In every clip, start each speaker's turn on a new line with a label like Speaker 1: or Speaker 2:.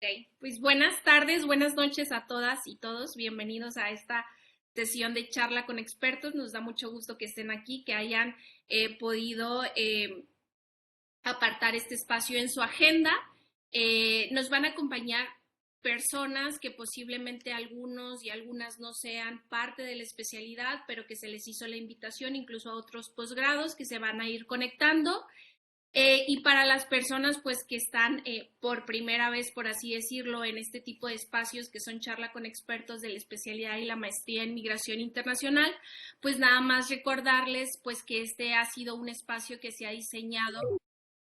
Speaker 1: Ok, pues buenas tardes, buenas noches a todas y todos. Bienvenidos a esta sesión de charla con expertos. Nos da mucho gusto que estén aquí, que hayan podido apartar este espacio en su agenda. Nos van a acompañar personas que posiblemente algunos y algunas no sean parte de la especialidad, pero que se les hizo la invitación, incluso a otros posgrados que se van a ir conectando. Y para las personas pues que están por primera vez, por así decirlo, en este tipo de espacios que son charla con expertos de la especialidad y la maestría en migración internacional, pues nada más recordarles pues que este ha sido un espacio que se ha diseñado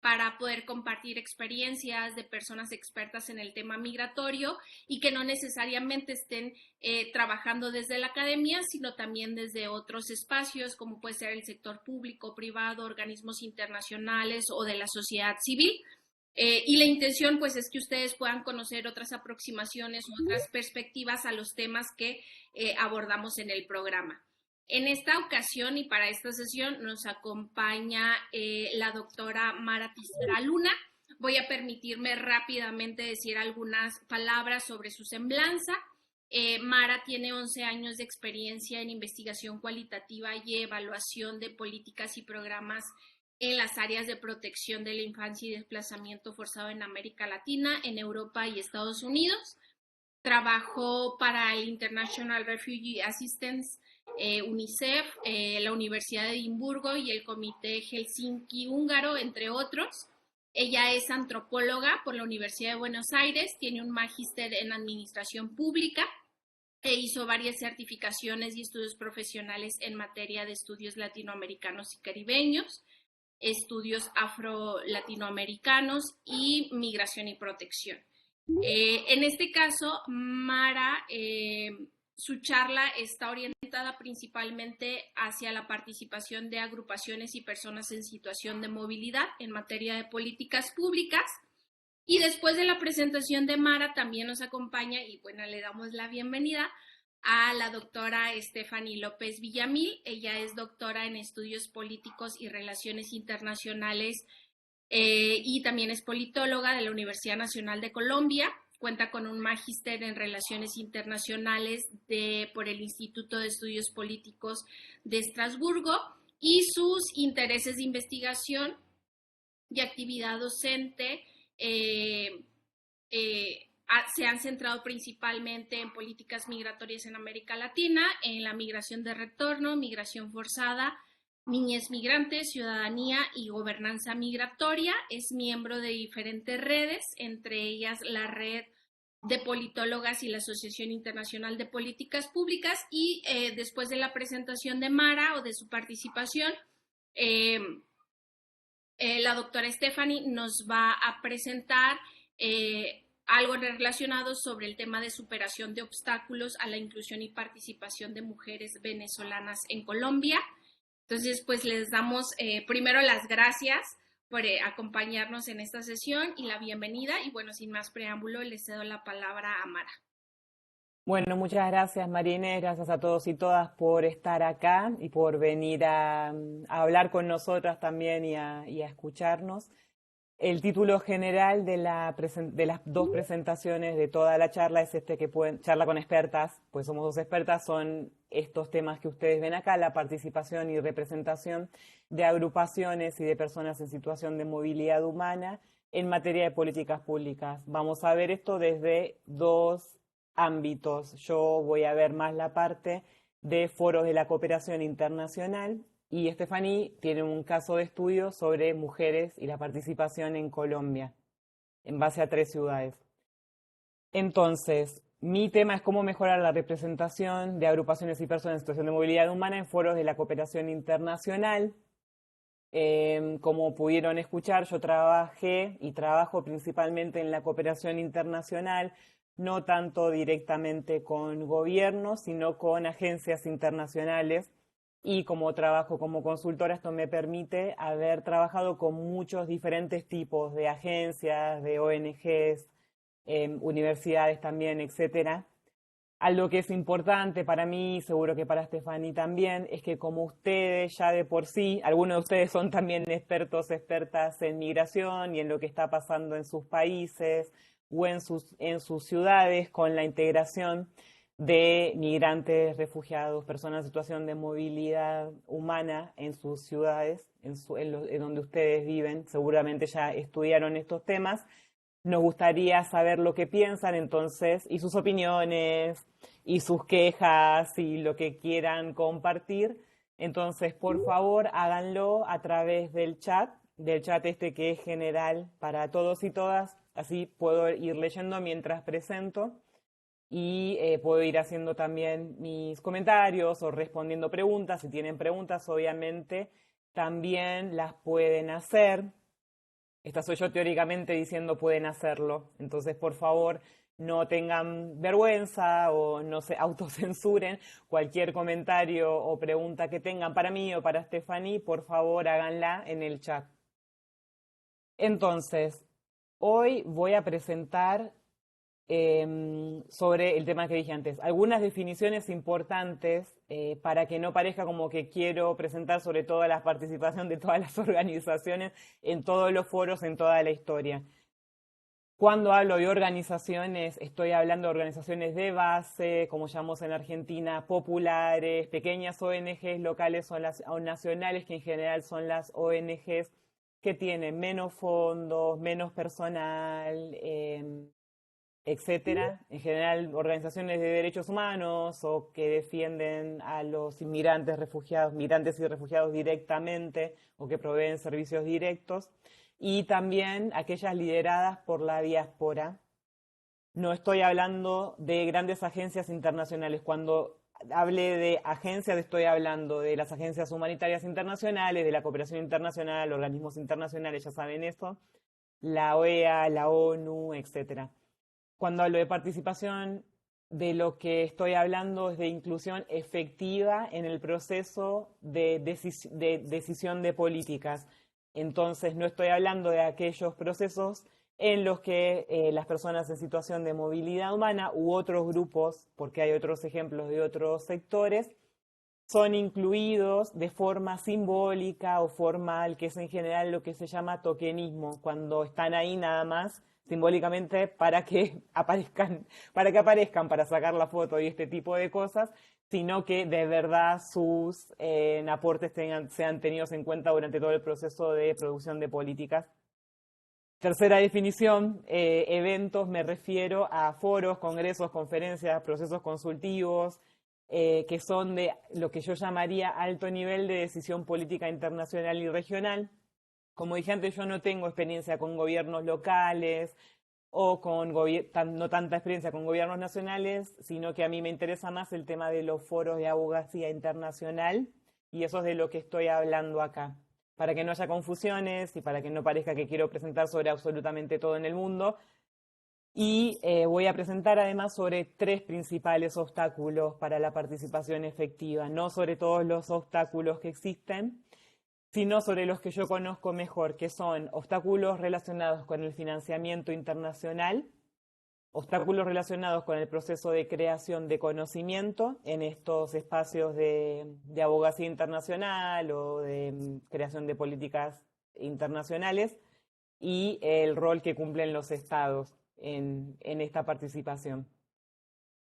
Speaker 1: para poder compartir experiencias de personas expertas en el tema migratorio y que no necesariamente estén trabajando desde la academia, sino también desde otros espacios, como puede ser el sector público, privado, organismos internacionales o de la sociedad civil. Y la intención pues es que ustedes puedan conocer otras aproximaciones o otras perspectivas a los temas que abordamos en el programa. En esta ocasión y para esta sesión nos acompaña la doctora Mara Tisera Luna. Voy a permitirme rápidamente decir algunas palabras sobre su semblanza. Mara tiene 11 años de experiencia en investigación cualitativa y evaluación de políticas y programas en las áreas de protección de la infancia y desplazamiento forzado en América Latina, en Europa y Estados Unidos. Trabajó para el International Refugee Assistance, UNICEF, la Universidad de Edimburgo y el Comité Helsinki húngaro, entre otros. Ella es antropóloga por la Universidad de Buenos Aires, tiene un magíster en Administración Pública e hizo varias certificaciones y estudios profesionales en materia de estudios latinoamericanos y caribeños, estudios afro-latinoamericanos y migración y protección. En este caso, Mara, su charla está orientada principalmente hacia la participación de agrupaciones y personas en situación de movilidad en materia de políticas públicas. Y después de la presentación de Mara también nos acompaña, y bueno, le damos la bienvenida a la doctora Stephanie López Villamil. Ella es doctora en estudios políticos y relaciones internacionales y también es politóloga de la Universidad Nacional de Colombia. Cuenta con un magíster en Relaciones Internacionales por el Instituto de Estudios Políticos de Estrasburgo y sus intereses de investigación y actividad docente eh, se han centrado principalmente en políticas migratorias en América Latina, en la migración de retorno, migración forzada, niñez migrante, ciudadanía y gobernanza migratoria. Es miembro de diferentes redes, entre ellas la red de politólogas y la Asociación Internacional de Políticas Públicas. Y después de la presentación de Mara o de su participación, eh, la doctora Stephanie nos va a presentar algo relacionado sobre el tema de superación de obstáculos a la inclusión y participación de mujeres venezolanas en Colombia. Entonces, pues les damos primero las gracias por acompañarnos en esta sesión y la bienvenida. Y bueno, sin más preámbulo, les cedo la palabra a Mara.
Speaker 2: Bueno, muchas gracias Marínez, gracias a todos y todas por estar acá y por venir a hablar con nosotras también y a escucharnos. El título general de las dos presentaciones de toda la charla es este que pueden, charla con expertas, pues somos dos expertas, son estos temas que ustedes ven acá, la participación y representación de agrupaciones y de personas en situación de movilidad humana en materia de políticas públicas. Vamos a ver esto desde dos ámbitos. Yo voy a ver más la parte de foros de la cooperación internacional y Stephanie tiene un caso de estudio sobre mujeres y la participación en Colombia, en base a 3 ciudades. Entonces, mi tema es cómo mejorar la representación de agrupaciones y personas en situación de movilidad humana en foros de la cooperación internacional. Como pudieron escuchar, yo trabajé y trabajo principalmente en la cooperación internacional, no tanto directamente con gobiernos, sino con agencias internacionales. Y como trabajo como consultora, esto me permite haber trabajado con muchos diferentes tipos de agencias, de ONGs, universidades también, etcétera. Algo que es importante para mí, seguro que para Stephanie también, es que como ustedes ya de por sí, algunos de ustedes son también expertos, expertas en migración y en lo que está pasando en sus países, o en sus ciudades con la integración de migrantes, refugiados, personas en situación de movilidad humana en sus ciudades, en donde ustedes viven. Seguramente ya estudiaron estos temas. Nos gustaría saber lo que piensan entonces y sus opiniones y sus quejas y lo que quieran compartir. Entonces, por favor, háganlo a través del chat este que es general para todos y todas. Así puedo ir leyendo mientras presento y puedo ir haciendo también mis comentarios o respondiendo preguntas. Si tienen preguntas, obviamente, también las pueden hacer. Esta soy yo teóricamente diciendo pueden hacerlo. Entonces, por favor, no tengan vergüenza o no se autocensuren. Cualquier comentario o pregunta que tengan para mí o para Stephanie, por favor, háganla en el chat. Entonces, hoy voy a presentar sobre el tema que dije antes. Algunas definiciones importantes para que no parezca como que quiero presentar sobre todo la participación de todas las organizaciones en todos los foros, en toda la historia. Cuando hablo de organizaciones, estoy hablando de organizaciones de base, como llamamos en Argentina, populares, pequeñas ONGs locales o nacionales, que en general son las ONGs que tienen menos fondos, menos personal, etcétera. En general, organizaciones de derechos humanos o que defienden a los inmigrantes, refugiados, migrantes y refugiados directamente o que proveen servicios directos. Y también aquellas lideradas por la diáspora. No estoy hablando de grandes agencias internacionales. Cuando hable de agencias, estoy hablando de las agencias humanitarias internacionales, de la cooperación internacional, organismos internacionales, ya saben eso, la OEA, la ONU, etcétera. Cuando hablo de participación, de lo que estoy hablando es de inclusión efectiva en el proceso de decisión de políticas. Entonces, no estoy hablando de aquellos procesos en los que las personas en situación de movilidad humana u otros grupos, porque hay otros ejemplos de otros sectores, son incluidos de forma simbólica o formal, que es en general lo que se llama tokenismo, cuando están ahí nada más simbólicamente para que aparezcan, para sacar la foto y este tipo de cosas, sino que de verdad sus aportes sean tenidos en cuenta durante todo el proceso de producción de políticas. Tercera definición, eventos, me refiero a foros, congresos, conferencias, procesos consultivos, que son de lo que yo llamaría alto nivel de decisión política internacional y regional. Como dije antes, yo no tengo experiencia con gobiernos locales o con no tanta experiencia con gobiernos nacionales, sino que a mí me interesa más el tema de los foros de abogacía internacional y eso es de lo que estoy hablando acá. Para que no haya confusiones y para que no parezca que quiero presentar sobre absolutamente todo en el mundo. Y voy a presentar además sobre 3 principales obstáculos para la participación efectiva, no sobre todos los obstáculos que existen, sino sobre los que yo conozco mejor, que son obstáculos relacionados con el financiamiento internacional, obstáculos relacionados con el proceso de creación de conocimiento en estos espacios de abogacía internacional o de creación de políticas internacionales, y el rol que cumplen los estados en esta participación.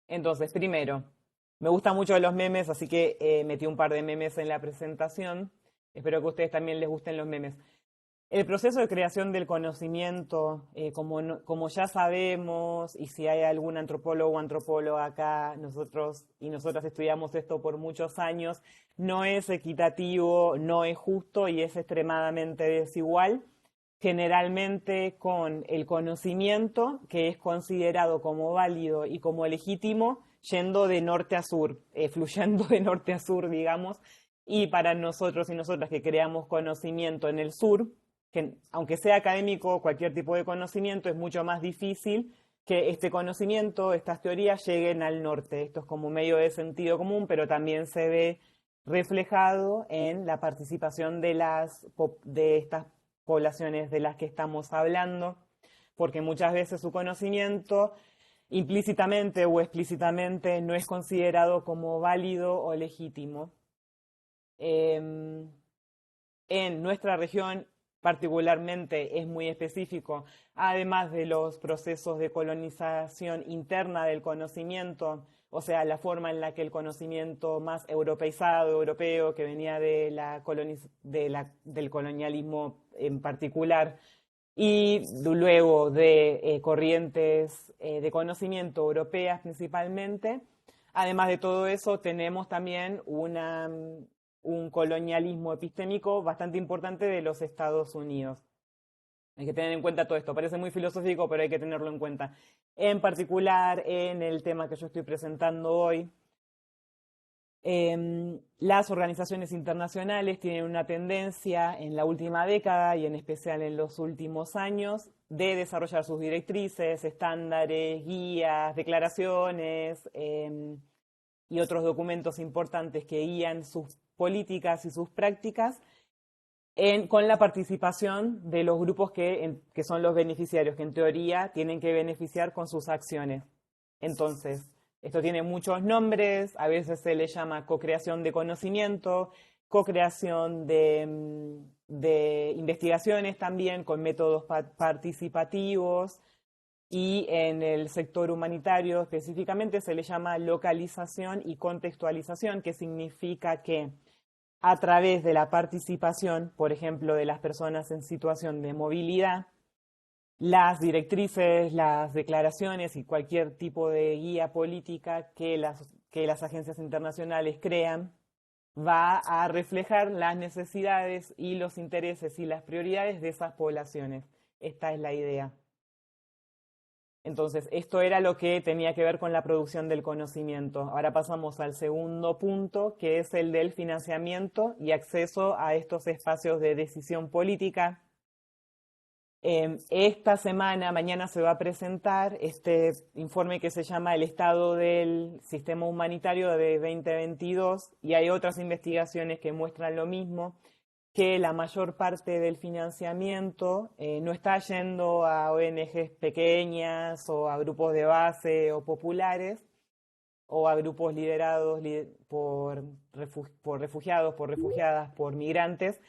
Speaker 2: Entonces, primero, me gustan mucho los memes, así que metí un par de memes en la presentación. Espero que a ustedes también les gusten los memes. El proceso de creación del conocimiento, como ya sabemos, y si hay algún antropólogo o antropóloga acá, nosotros y nosotras estudiamos esto por muchos años, no es equitativo, no es justo y es extremadamente desigual, generalmente con el conocimiento que es considerado como válido y como legítimo, yendo de norte a sur, fluyendo de norte a sur, digamos, y para nosotros y nosotras que creamos conocimiento en el sur, que aunque sea académico, cualquier tipo de conocimiento, es mucho más difícil que este conocimiento, estas teorías lleguen al norte. Esto es como medio de sentido común, pero también se ve reflejado en la participación de estas poblaciones de las que estamos hablando, porque muchas veces su conocimiento implícitamente o explícitamente no es considerado como válido o legítimo. En nuestra región particularmente es muy específico, además de los procesos de colonización interna del conocimiento, o sea, la forma en la que el conocimiento más europeizado, europeo, que venía de del colonialismo en particular, y luego de corrientes de conocimiento europeas principalmente. Además de todo eso, tenemos también un colonialismo epistémico bastante importante de los Estados Unidos. Hay que tener en cuenta todo esto. Parece muy filosófico, pero hay que tenerlo en cuenta. En particular, en el tema que yo estoy presentando hoy, las organizaciones internacionales tienen una tendencia en la última década y en especial en los últimos años de desarrollar sus directrices, estándares, guías, declaraciones y otros documentos importantes que guían sus políticas y sus prácticas con la participación de los grupos que son los beneficiarios, que en teoría tienen que beneficiar con sus acciones. Entonces, esto tiene muchos nombres, a veces se le llama co-creación de conocimiento, co-creación de investigaciones también con métodos participativos, y en el sector humanitario específicamente se le llama localización y contextualización, que significa que a través de la participación, por ejemplo, de las personas en situación de movilidad, las directrices, las declaraciones y cualquier tipo de guía política que las agencias internacionales crean va a reflejar las necesidades y los intereses y las prioridades de esas poblaciones. Esta es la idea. Entonces, esto era lo que tenía que ver con la producción del conocimiento. Ahora pasamos al segundo punto, que es el del financiamiento y acceso a estos espacios de decisión política. Esta semana, mañana, se va a presentar este informe que se llama El Estado del Sistema Humanitario de 2022, y hay otras investigaciones que muestran lo mismo, que la mayor parte del financiamiento no está yendo a ONGs pequeñas o a grupos de base o populares o a grupos liderados por refugiados, por refugiadas, por migrantes,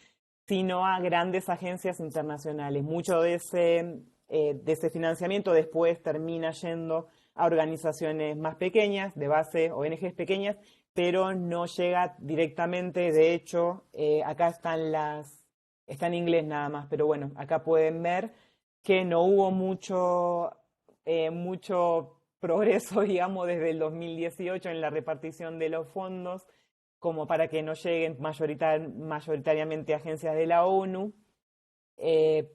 Speaker 2: sino a grandes agencias internacionales. Mucho de ese financiamiento después termina yendo a organizaciones más pequeñas, de base, ONGs pequeñas, pero no llega directamente. De hecho, acá está en inglés nada más, pero bueno, acá pueden ver que no hubo mucho progreso, digamos, desde el 2018 en la repartición de los fondos, como para que no lleguen mayoritariamente a agencias de la ONU,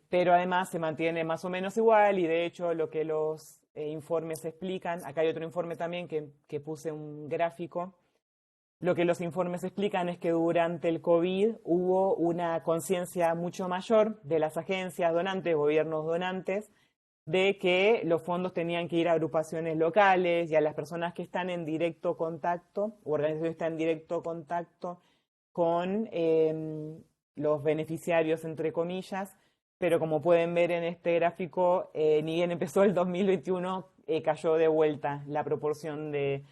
Speaker 2: pero además se mantiene más o menos igual, y de hecho lo que los informes explican, acá hay otro informe también que puse un gráfico. Lo que los informes explican es que durante el COVID hubo una conciencia mucho mayor de las agencias donantes, gobiernos donantes, de que los fondos tenían que ir a agrupaciones locales y a las personas que están en directo contacto, o organizaciones que están en directo contacto con los beneficiarios, entre comillas. Pero como pueden ver en este gráfico, ni bien empezó el 2021, cayó de vuelta la proporción de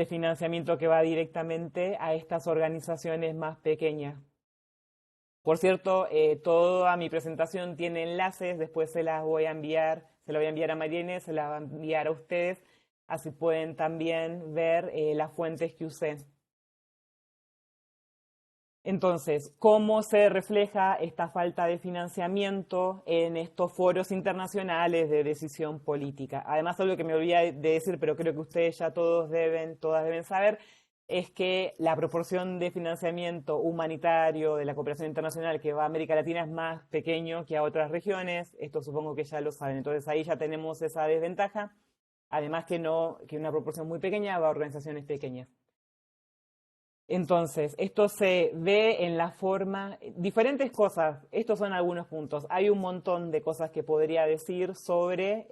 Speaker 2: financiamiento que va directamente a estas organizaciones más pequeñas. Por cierto, toda mi presentación tiene enlaces, después se la voy a enviar a Mariene, se la va a enviar a ustedes, así pueden también ver las fuentes que usé. Entonces, ¿cómo se refleja esta falta de financiamiento en estos foros internacionales de decisión política? Además, algo que me olvidé de decir, pero creo que ustedes ya todas deben saber, es que la proporción de financiamiento humanitario de la cooperación internacional que va a América Latina es más pequeño que a otras regiones. Esto supongo que ya lo saben. Entonces, ahí ya tenemos esa desventaja. Además que una proporción muy pequeña va a organizaciones pequeñas. Entonces, esto se ve en la forma, diferentes cosas, estos son algunos puntos. Hay un montón de cosas que podría decir sobre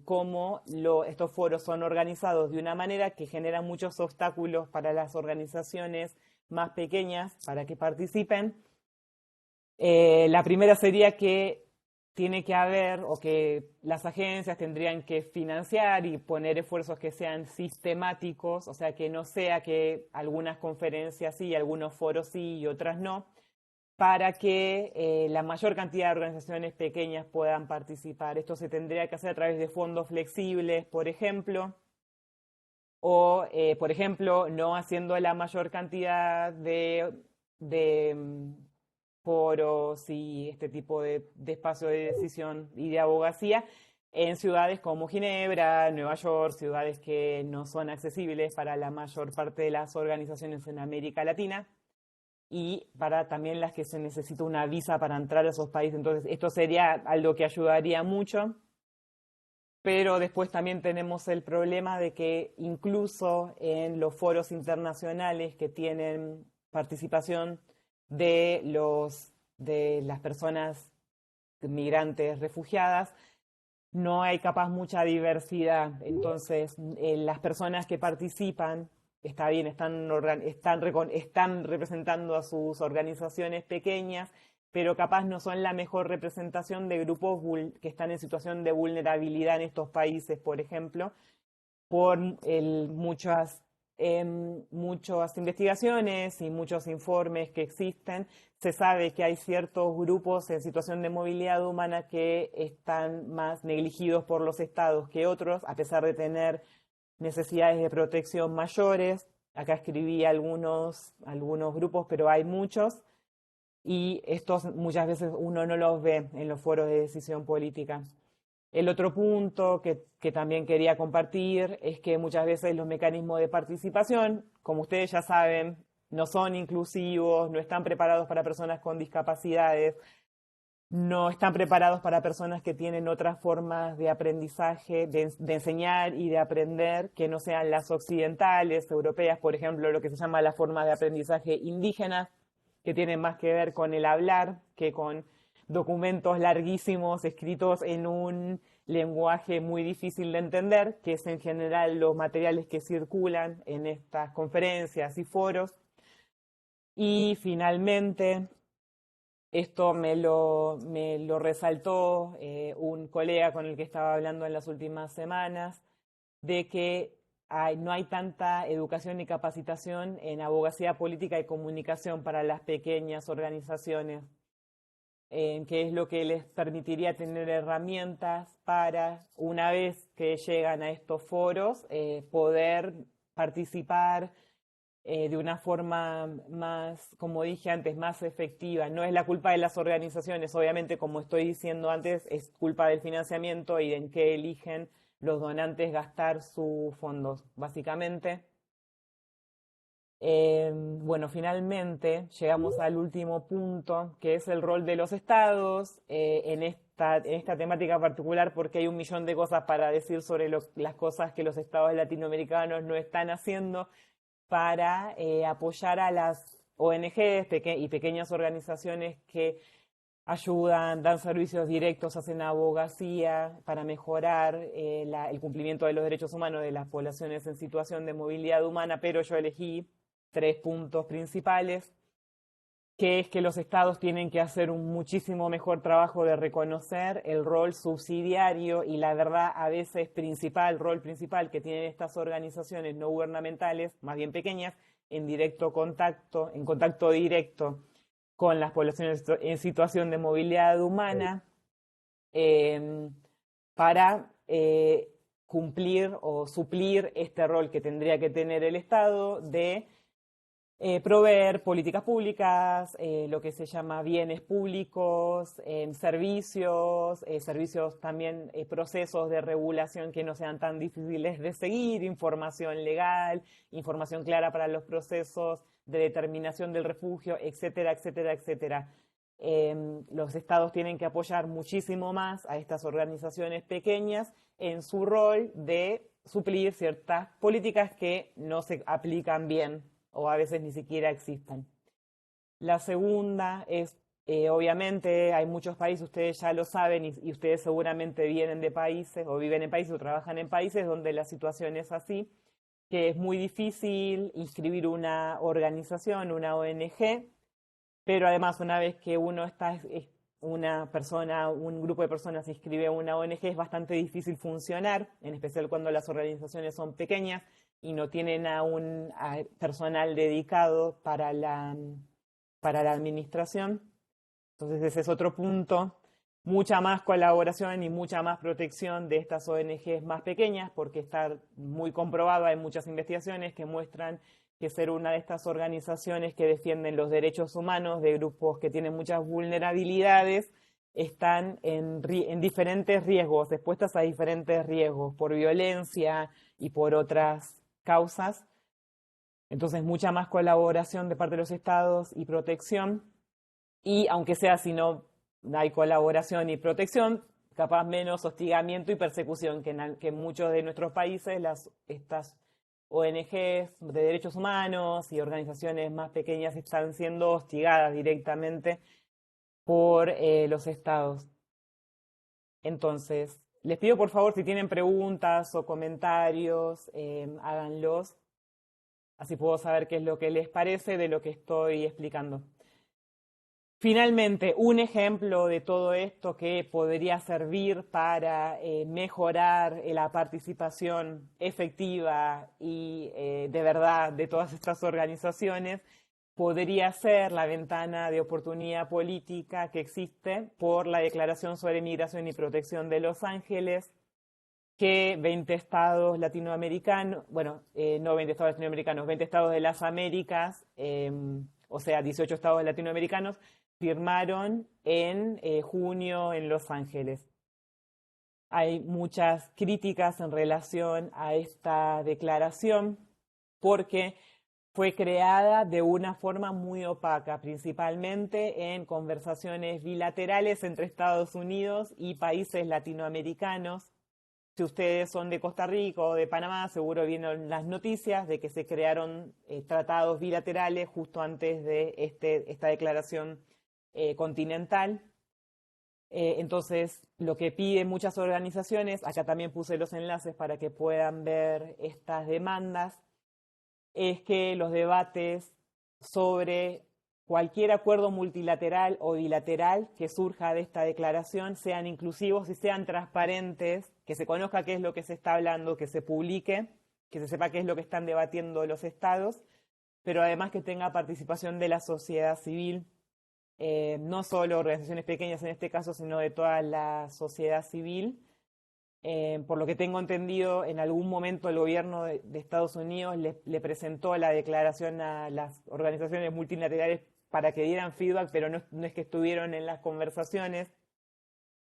Speaker 2: cómo estos foros son organizados de una manera que genera muchos obstáculos para las organizaciones más pequeñas para que participen. La primera sería que tiene que haber, o que las agencias tendrían que financiar y poner esfuerzos que sean sistemáticos, o sea, que no sea que algunas conferencias sí, algunos foros sí y otras no, para que la mayor cantidad de organizaciones pequeñas puedan participar. Esto se tendría que hacer a través de fondos flexibles, por ejemplo, o, por ejemplo, no haciendo la mayor cantidad de foros y este tipo de espacio de decisión y de abogacía en ciudades como Ginebra, Nueva York, ciudades que no son accesibles para la mayor parte de las organizaciones en América Latina y para también las que se necesita una visa para entrar a esos países. Entonces, esto sería algo que ayudaría mucho, pero después también tenemos el problema de que incluso en los foros internacionales que tienen participación de las personas migrantes refugiadas, no hay capaz mucha diversidad. Entonces, las personas que participan, está bien, están representando a sus organizaciones pequeñas, pero capaz no son la mejor representación de grupos que están en situación de vulnerabilidad en estos países, por ejemplo, por muchas investigaciones y muchos informes que existen. Se sabe que hay ciertos grupos en situación de movilidad humana que están más negligidos por los estados que otros, a pesar de tener necesidades de protección mayores. Acá escribí algunos grupos, pero hay muchos, y estos muchas veces uno no los ve en los foros de decisión política. El otro punto que también quería compartir es que muchas veces los mecanismos de participación, como ustedes ya saben, no son inclusivos, no están preparados para personas con discapacidades, no están preparados para personas que tienen otras formas de aprendizaje, de enseñar y de aprender, que no sean las occidentales, europeas, por ejemplo, lo que se llama la forma de aprendizaje indígenas, que tienen más que ver con el hablar que con documentos larguísimos escritos en un lenguaje muy difícil de entender, que es en general los materiales que circulan en estas conferencias y foros. Y finalmente, esto me lo resaltó un colega con el que estaba hablando en las últimas semanas, de que no hay tanta educación y capacitación en abogacía política y comunicación para las pequeñas organizaciones, que es lo que les permitiría tener herramientas para, una vez que llegan a estos foros, poder participar de una forma más, como dije antes, más efectiva. No es la culpa de las organizaciones, obviamente, como estoy diciendo antes, es culpa del financiamiento y de en qué eligen los donantes gastar sus fondos, básicamente. Bueno, finalmente llegamos al último punto, que es el rol de los estados en esta temática particular, porque hay un millón de cosas para decir sobre las cosas que los estados latinoamericanos no están haciendo para apoyar a las ONGs y pequeñas organizaciones que ayudan, dan servicios directos, hacen abogacía para mejorar el cumplimiento de los derechos humanos de las poblaciones en situación de movilidad humana, pero yo elegí 3 puntos principales, que es que los estados tienen que hacer un muchísimo mejor trabajo de reconocer el rol subsidiario y la verdad a veces rol principal que tienen estas organizaciones no gubernamentales, más bien pequeñas, en contacto directo con las poblaciones en situación de movilidad humana, para cumplir o suplir este rol que tendría que tener el Estado de proveer políticas públicas, lo que se llama bienes públicos, servicios también, procesos de regulación que no sean tan difíciles de seguir, información legal, información clara para los procesos de determinación del refugio, etcétera, etcétera, etcétera. Los estados tienen que apoyar muchísimo más a estas organizaciones pequeñas en su rol de suplir ciertas políticas que no se aplican bien o a veces ni siquiera existan. La segunda es, obviamente, hay muchos países, ustedes ya lo saben, y ustedes seguramente vienen de países, o viven en países, o trabajan en países donde la situación es así, que es muy difícil inscribir una organización, una ONG, pero además una vez que un grupo de personas inscribe a una ONG, es bastante difícil funcionar, en especial cuando las organizaciones son pequeñas y no tienen a personal dedicado para la administración. Entonces ese es otro punto. Mucha más colaboración y mucha más protección de estas ONGs más pequeñas, porque está muy comprobado, hay muchas investigaciones que muestran que ser una de estas organizaciones que defienden los derechos humanos de grupos que tienen muchas vulnerabilidades, están en diferentes riesgos, expuestas a diferentes riesgos por violencia y por otras causas. Entonces, mucha más colaboración de parte de los estados y protección. Y aunque sea si no hay colaboración y protección, capaz menos hostigamiento y persecución que en muchos de nuestros países estas ONGs de derechos humanos y organizaciones más pequeñas están siendo hostigadas directamente por los estados. Entonces, les pido por favor si tienen preguntas o comentarios, háganlos. Así puedo saber qué es lo que les parece de lo que estoy explicando. Finalmente, un ejemplo de todo esto que podría servir para mejorar la participación efectiva y de verdad de todas estas organizaciones podría ser la ventana de oportunidad política que existe por la Declaración sobre Migración y Protección de Los Ángeles, que 20 estados latinoamericanos, bueno, no 20 estados latinoamericanos, 20 estados de las Américas, o sea, 18 estados latinoamericanos, firmaron en junio en Los Ángeles. Hay muchas críticas en relación a esta declaración porque fue creada de una forma muy opaca, principalmente en conversaciones bilaterales entre Estados Unidos y países latinoamericanos. Si ustedes son de Costa Rica o de Panamá, seguro vieron las noticias de que se crearon tratados bilaterales justo antes de esta declaración continental. Entonces, lo que piden muchas organizaciones, acá también puse los enlaces para que puedan ver estas demandas, es que los debates sobre cualquier acuerdo multilateral o bilateral que surja de esta declaración sean inclusivos y sean transparentes, que se conozca qué es lo que se está hablando, que se publique, que se sepa qué es lo que están debatiendo los estados, pero además que tenga participación de la sociedad civil, no solo organizaciones pequeñas en este caso, sino de toda la sociedad civil. Por lo que tengo entendido, en algún momento el gobierno de Estados Unidos le presentó la declaración a las organizaciones multilaterales para que dieran feedback, pero no es que estuvieron en las conversaciones.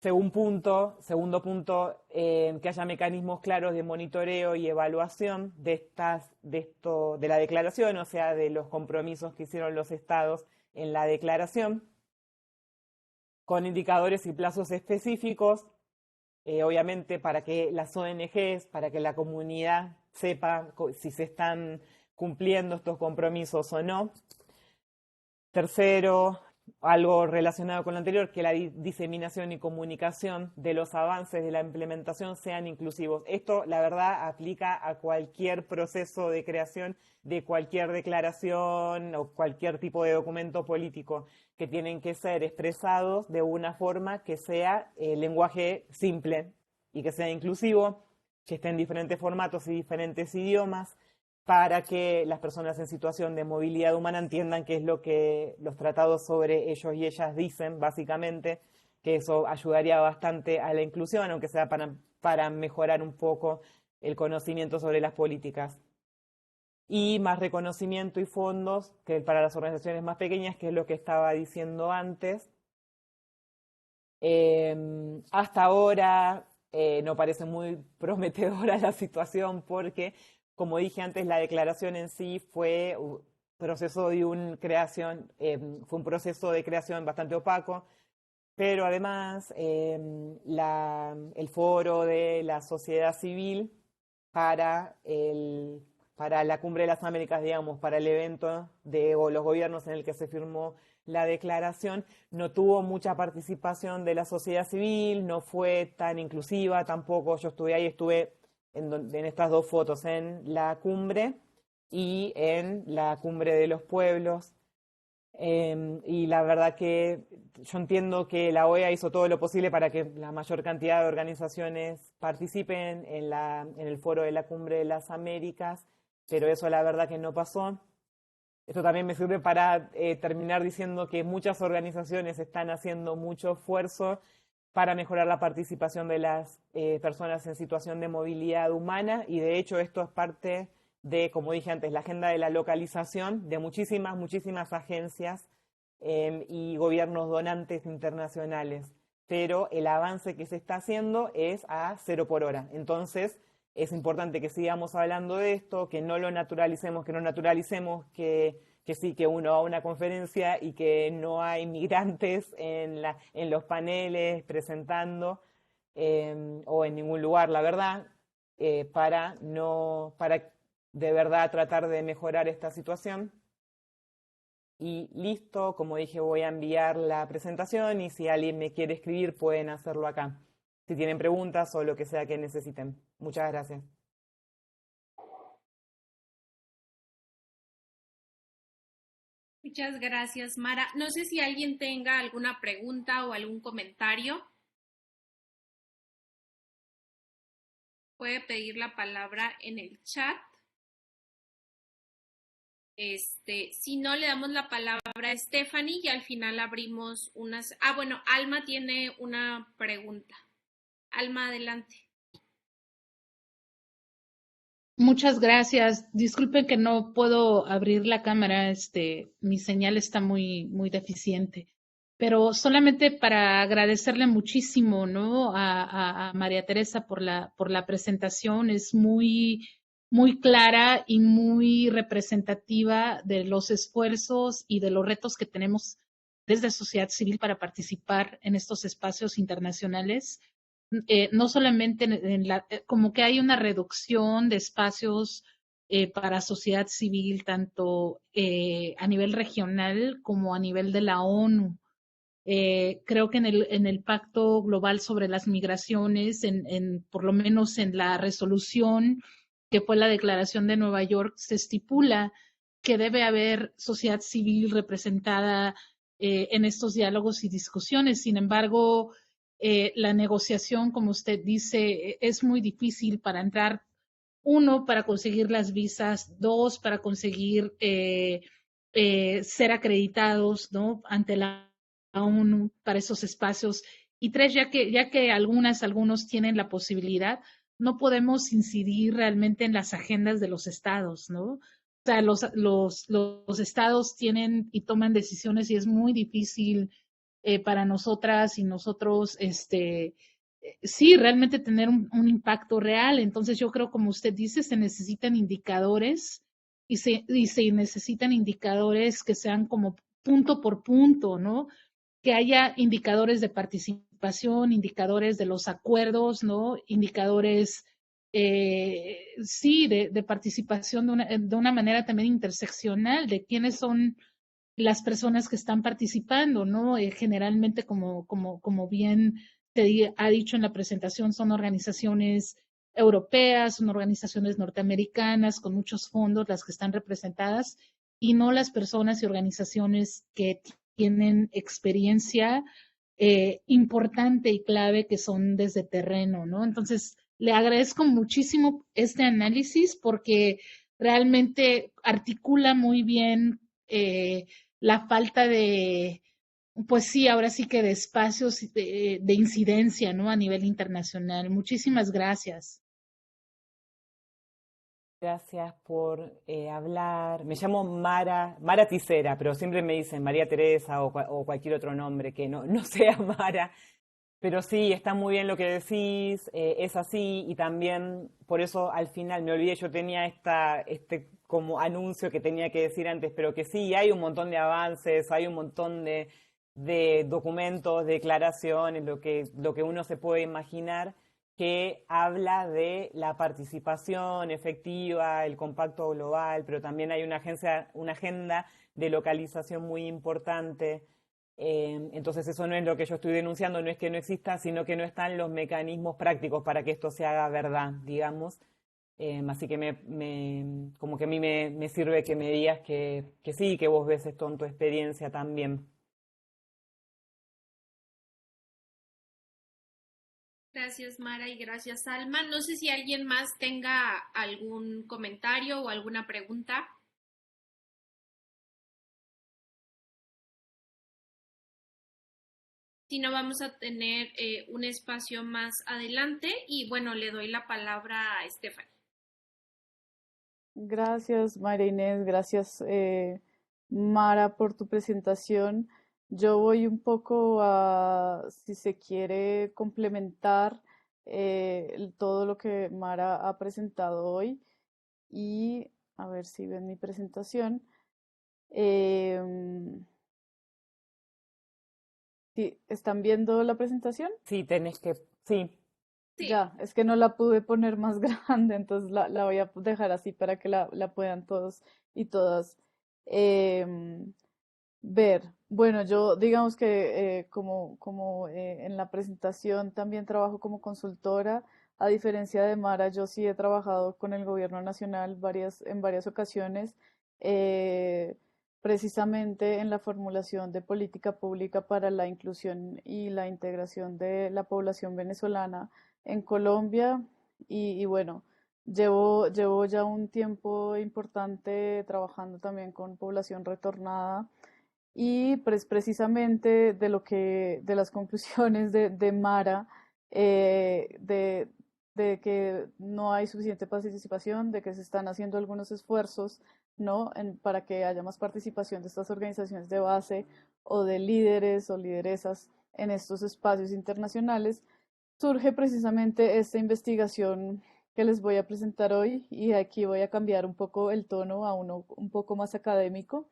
Speaker 2: Segundo punto, que haya mecanismos claros de monitoreo y evaluación de la declaración, o sea, de los compromisos que hicieron los estados en la declaración, con indicadores y plazos específicos, obviamente para que las ONGs, para que la comunidad sepa si se están cumpliendo estos compromisos o no. Tercero, algo relacionado con lo anterior, que la diseminación y comunicación de los avances de la implementación sean inclusivos. Esto, la verdad, aplica a cualquier proceso de creación de cualquier declaración o cualquier tipo de documento político, que tienen que ser expresados de una forma que sea lenguaje simple y que sea inclusivo, que esté en diferentes formatos y diferentes idiomas, para que las personas en situación de movilidad humana entiendan qué es lo que los tratados sobre ellos y ellas dicen, básicamente, que eso ayudaría bastante a la inclusión, aunque sea para mejorar un poco el conocimiento sobre las políticas. Y más reconocimiento y fondos que para las organizaciones más pequeñas, que es lo que estaba diciendo antes. Hasta ahora no parece muy prometedora la situación porque, como dije antes, la declaración en sí fue un proceso de creación bastante opaco, pero además el foro de la sociedad civil para la Cumbre de las Américas, digamos, para el evento de los gobiernos en el que se firmó la declaración, no tuvo mucha participación de la sociedad civil, no fue tan inclusiva tampoco. Yo estuve ahí, estuve en estas dos fotos, en la cumbre y en la Cumbre de los Pueblos. Y la verdad que yo entiendo que la OEA hizo todo lo posible para que la mayor cantidad de organizaciones participen en el foro de la Cumbre de las Américas, pero eso la verdad que no pasó. Esto también me sirve para terminar diciendo que muchas organizaciones están haciendo mucho esfuerzo para mejorar la participación de las personas en situación de movilidad humana y de hecho esto es parte de, como dije antes, la agenda de la localización de muchísimas agencias y gobiernos donantes internacionales. Pero el avance que se está haciendo es a 0 por hora. Entonces, es importante que sigamos hablando de esto, que no lo naturalicemos, que no naturalicemos que sí, que uno va a una conferencia y que no hay migrantes en los paneles presentando o en ningún lugar, la verdad, para de verdad tratar de mejorar esta situación. Y listo, como dije, voy a enviar la presentación y si alguien me quiere escribir pueden hacerlo acá. Si tienen preguntas o lo que sea que necesiten. Muchas gracias.
Speaker 1: Muchas gracias, Mara. No sé si alguien tenga alguna pregunta o algún comentario. Puede pedir la palabra en el chat. Si no, le damos la palabra a Stephanie y al final abrimos unas... Ah, bueno, Alma tiene una pregunta. Alma, adelante.
Speaker 3: Muchas gracias. Disculpen que no puedo abrir la cámara, mi señal está muy deficiente. Pero solamente para agradecerle muchísimo, ¿no? A María Teresa por la presentación. Es muy clara y muy representativa de los esfuerzos y de los retos que tenemos desde sociedad civil para participar en estos espacios internacionales. No solamente como que hay una reducción de espacios para sociedad civil, tanto a nivel regional como a nivel de la ONU. Creo que en el Pacto Global sobre las Migraciones, por lo menos en la resolución que fue la Declaración de Nueva York, se estipula que debe haber sociedad civil representada en estos diálogos y discusiones. Sin embargo, la negociación, como usted dice, es muy difícil para entrar, uno, para conseguir las visas, dos, para conseguir ser acreditados, ¿no? Ante la ONU para esos espacios. Y tres, ya que algunos tienen la posibilidad, no podemos incidir realmente en las agendas de los estados, ¿no? O sea, los estados tienen y toman decisiones y es muy difícil para nosotras y nosotros, sí, realmente tener un impacto real. Entonces yo creo, como usted dice, se necesitan indicadores y se necesitan indicadores que sean como punto por punto, ¿no? Que haya indicadores de participación, indicadores de los acuerdos, ¿no? Indicadores, sí, de participación de una manera también interseccional, de quiénes son las personas que están participando, ¿no? Generalmente, como bien se ha dicho en la presentación, son organizaciones europeas, son organizaciones norteamericanas con muchos fondos las que están representadas y no las personas y organizaciones que tienen experiencia importante y clave que son desde terreno, ¿no? Entonces, le agradezco muchísimo este análisis porque realmente articula muy bien la falta de, pues sí, ahora sí que de espacios de incidencia, ¿no? A nivel internacional. Muchísimas gracias.
Speaker 2: Gracias por hablar. Me llamo Mara Ticera, pero siempre me dicen María Teresa o cualquier otro nombre que no sea Mara. Pero sí, está muy bien lo que decís, es así y también por eso al final me olvidé, yo tenía este como anuncio que tenía que decir antes, pero que sí, hay un montón de avances, hay un montón de documentos, declaraciones, lo que uno se puede imaginar que habla de la participación efectiva, el compacto global, pero también hay una agenda de localización muy importante. Entonces eso no es lo que yo estoy denunciando, no es que no exista, sino que no están los mecanismos prácticos para que esto se haga verdad, digamos. Así que como que a mí me sirve que me digas que sí, que vos ves esto en tu experiencia también.
Speaker 1: Gracias, Mara, y gracias, Alma. No sé si alguien más tenga algún comentario o alguna pregunta. Si no, vamos a tener un espacio más adelante y bueno, le doy la palabra a Stephanie.
Speaker 4: Gracias, María Inés, gracias, Mara, por tu presentación. Yo voy un poco a, si se quiere, complementar todo lo que Mara ha presentado hoy y a ver si ven mi presentación. Em, ¿Sí? ¿Están viendo la presentación?
Speaker 2: Sí, tenés que, sí.
Speaker 1: Sí.
Speaker 4: Ya, es que no la pude poner más grande, entonces la voy a dejar así para que la puedan todos y todas em, ver. Bueno, yo digamos que como en la presentación también trabajo como consultora. A diferencia de Mara, yo sí he trabajado con el gobierno nacional en varias ocasiones, eh, precisamente en la formulación de política pública para la inclusión y la integración de la población venezolana en Colombia. Y bueno, llevo ya un tiempo importante trabajando también con población retornada y pues precisamente de las conclusiones de Mara, eh, de, de que no hay suficiente participación, de que se están haciendo algunos esfuerzos, ¿no? Para que haya más participación de estas organizaciones de base o de líderes o lideresas en estos espacios internacionales, surge precisamente esta investigación que les voy a presentar hoy, y aquí voy a cambiar un poco el tono a uno un poco más académico,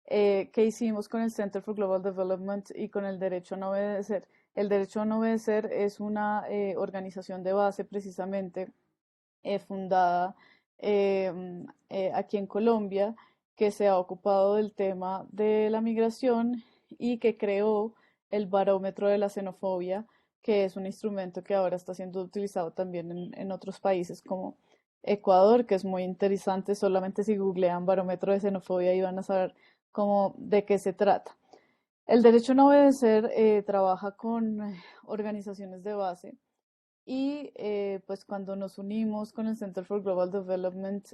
Speaker 4: que hicimos con el Center for Global Development y con el Derecho a no obedecer. El Derecho a no obedecer es una organización de base precisamente fundada aquí en Colombia, que se ha ocupado del tema de la migración y que creó el barómetro de la xenofobia, que es un instrumento que ahora está siendo utilizado también en otros países como Ecuador, que es muy interesante. Solamente si googlean barómetro de xenofobia y van a saber cómo de qué se trata. El derecho a no obedecer trabaja con organizaciones de base y pues cuando nos unimos con el Center for Global Development,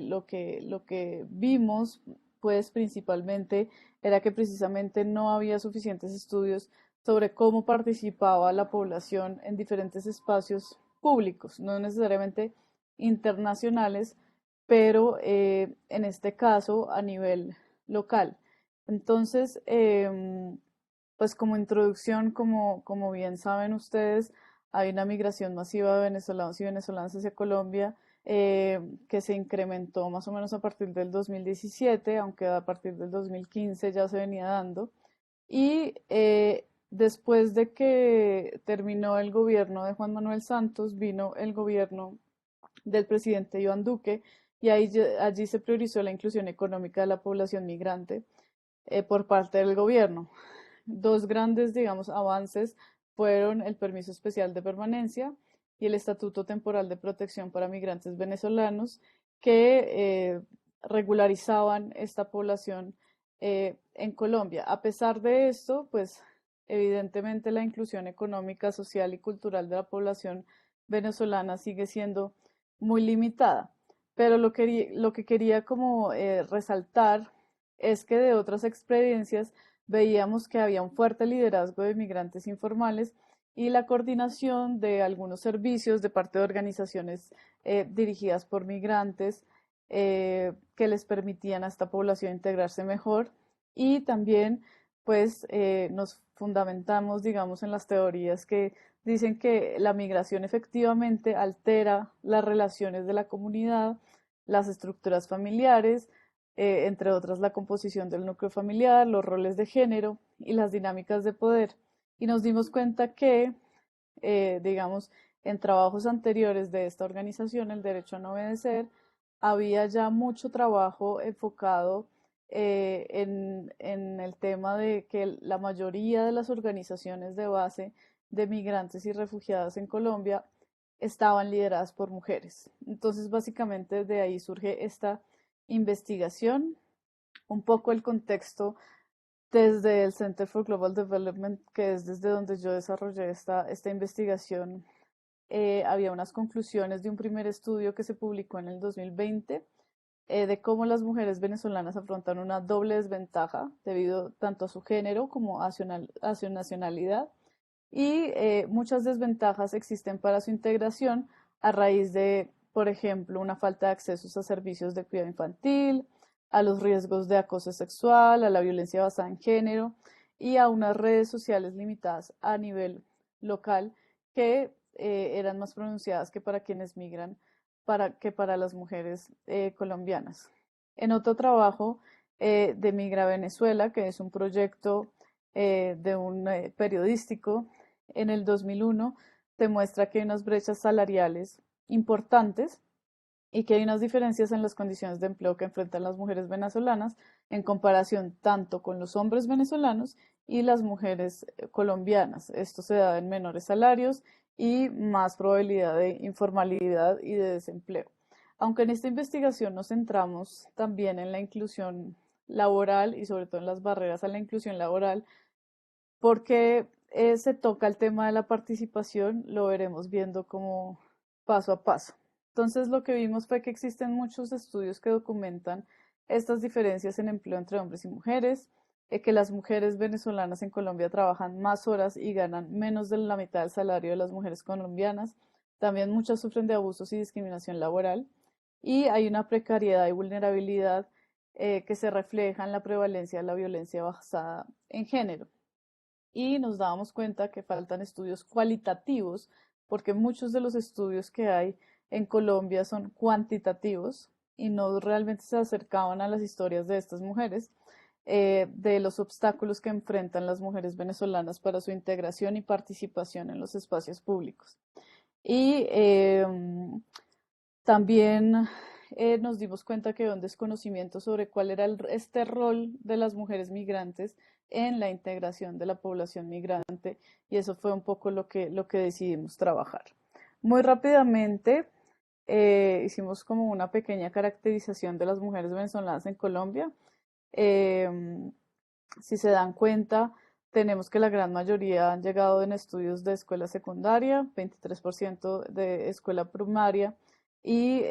Speaker 4: lo que vimos pues principalmente era que precisamente no había suficientes estudios sobre cómo participaba la población en diferentes espacios públicos, no necesariamente internacionales, pero en este caso a nivel local. Entonces, pues como introducción, como bien saben ustedes, hay una migración masiva de venezolanos y venezolanas hacia Colombia, que se incrementó más o menos a partir del 2017, aunque a partir del 2015 ya se venía dando. Y después de que terminó el gobierno de Juan Manuel Santos, vino el gobierno del presidente Iván Duque, y allí se priorizó la inclusión económica de la población migrante por parte del gobierno. Dos grandes, digamos, avances fueron el permiso especial de permanencia y el estatuto temporal de protección para migrantes venezolanos, que regularizaban esta población en Colombia. A pesar de esto, pues evidentemente la inclusión económica, social y cultural de la población venezolana sigue siendo muy limitada. Pero lo que quería como resaltar es que de otras experiencias veíamos que había un fuerte liderazgo de migrantes informales y la coordinación de algunos servicios de parte de organizaciones dirigidas por migrantes, que les permitían a esta población integrarse mejor. Y también pues nos fundamentamos, digamos, en las teorías que dicen que la migración efectivamente altera las relaciones de la comunidad, las estructuras familiares, entre otras la composición del núcleo familiar, los roles de género y las dinámicas de poder. Y nos dimos cuenta que, digamos, en trabajos anteriores de esta organización, el derecho a no obedecer, había ya mucho trabajo enfocado en el tema de que la mayoría de las organizaciones de base de migrantes y refugiados en Colombia estaban lideradas por mujeres. Entonces, básicamente de ahí surge esta investigación, un poco el contexto desde el Center for Global Development, que es desde donde yo desarrollé esta investigación. Había unas conclusiones de un primer estudio que se publicó en el 2020, de cómo las mujeres venezolanas afrontan una doble desventaja debido tanto a su género como a su nacionalidad, y muchas desventajas existen para su integración a raíz de, por ejemplo, una falta de acceso a servicios de cuidado infantil, a los riesgos de acoso sexual, a la violencia basada en género y a unas redes sociales limitadas a nivel local que eran más pronunciadas que para quienes migran, que para las mujeres colombianas. En otro trabajo de Migra Venezuela, que es un proyecto de un periodístico, en el 2001 demuestra que hay unas brechas salariales importantes y que hay unas diferencias en las condiciones de empleo que enfrentan las mujeres venezolanas en comparación tanto con los hombres venezolanos y las mujeres colombianas. Esto se da en menores salarios y más probabilidad de informalidad y de desempleo. Aunque en esta investigación nos centramos también en la inclusión laboral y sobre todo en las barreras a la inclusión laboral, porque se toca el tema de la participación, lo veremos viendo como paso a paso. Entonces, lo que vimos fue que existen muchos estudios que documentan estas diferencias en empleo entre hombres y mujeres, que las mujeres venezolanas en Colombia trabajan más horas y ganan menos de la mitad del salario de las mujeres colombianas. También muchas sufren de abusos y discriminación laboral. Y hay una precariedad y vulnerabilidad que se refleja en la prevalencia de la violencia basada en género. Y nos dábamos cuenta que faltan estudios cualitativos, porque muchos de los estudios que hay en Colombia son cuantitativos y no realmente se acercaban a las historias de estas mujeres, de los obstáculos que enfrentan las mujeres venezolanas para su integración y participación en los espacios públicos. Y también nos dimos cuenta que había un desconocimiento sobre cuál era este rol de las mujeres migrantes en la integración de la población migrante y eso fue un poco lo que decidimos trabajar. Muy rápidamente hicimos como una pequeña caracterización de las mujeres venezolanas en Colombia. Si se dan cuenta, tenemos que la gran mayoría han llegado en estudios de escuela secundaria, 23% de escuela primaria y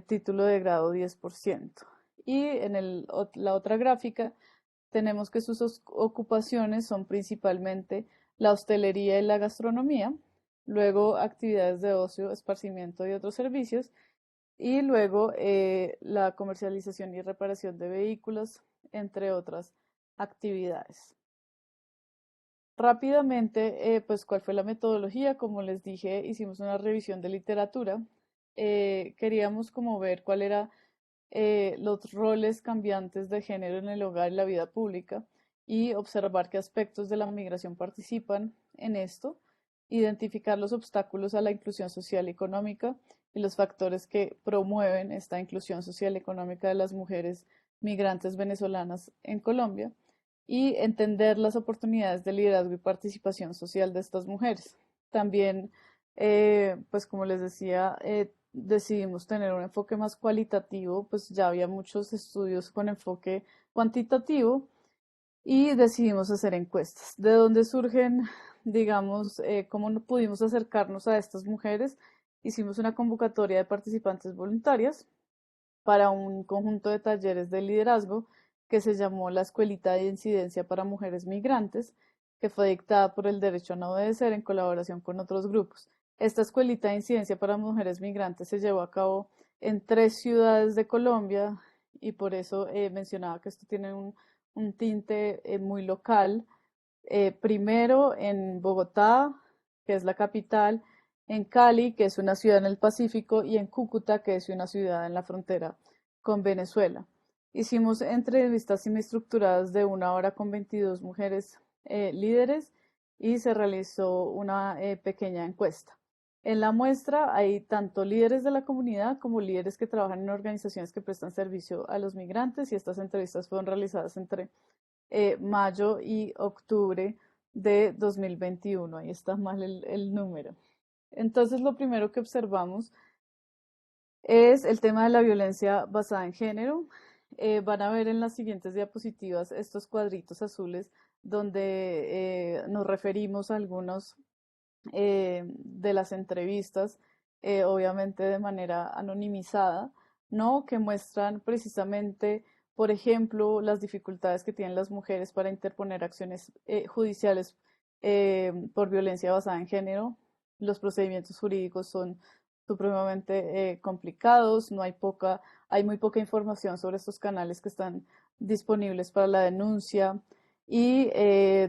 Speaker 4: título de grado 10%. Y en la otra gráfica tenemos que sus ocupaciones son principalmente la hostelería y la gastronomía, luego actividades de ocio, esparcimiento y otros servicios, y luego la comercialización y reparación de vehículos, entre otras actividades. Rápidamente, pues, ¿cuál fue la metodología? Como les dije, hicimos una revisión de literatura. Queríamos como ver cuál era los roles cambiantes de género en el hogar y la vida pública y observar qué aspectos de la migración participan en esto, identificar los obstáculos a la inclusión social y económica y los factores que promueven esta inclusión social y económica de las mujeres migrantes venezolanas en Colombia y entender las oportunidades de liderazgo y participación social de estas mujeres. También, pues como les decía, decidimos tener un enfoque más cualitativo, pues ya había muchos estudios con enfoque cuantitativo y decidimos hacer encuestas. ¿De dónde surgen, digamos, cómo no pudimos acercarnos a estas mujeres? Hicimos una convocatoria de participantes voluntarias para un conjunto de talleres de liderazgo que se llamó la Escuelita de Incidencia para Mujeres Migrantes, que fue dictada por el Derecho a No Obedecer en colaboración con otros grupos. Esta Escuelita de Incidencia para Mujeres Migrantes se llevó a cabo en 3 ciudades de Colombia y por eso mencionaba que esto tiene un tinte muy local. Primero en Bogotá, que es la capital, en Cali, que es una ciudad en el Pacífico, y en Cúcuta, que es una ciudad en la frontera con Venezuela. Hicimos entrevistas semiestructuradas de 1 hora con 22 mujeres líderes y se realizó una pequeña encuesta. En la muestra hay tanto líderes de la comunidad como líderes que trabajan en organizaciones que prestan servicio a los migrantes y estas entrevistas fueron realizadas entre mayo y octubre de 2021. Ahí está mal el número. Entonces, lo primero que observamos es el tema de la violencia basada en género. Van a ver en las siguientes diapositivas estos cuadritos azules donde nos referimos a algunos de las entrevistas, obviamente de manera anonimizada, ¿no? Que muestran precisamente, por ejemplo, las dificultades que tienen las mujeres para interponer acciones judiciales por violencia basada en género. Los procedimientos jurídicos son supremamente complicados, hay muy poca información sobre estos canales que están disponibles para la denuncia y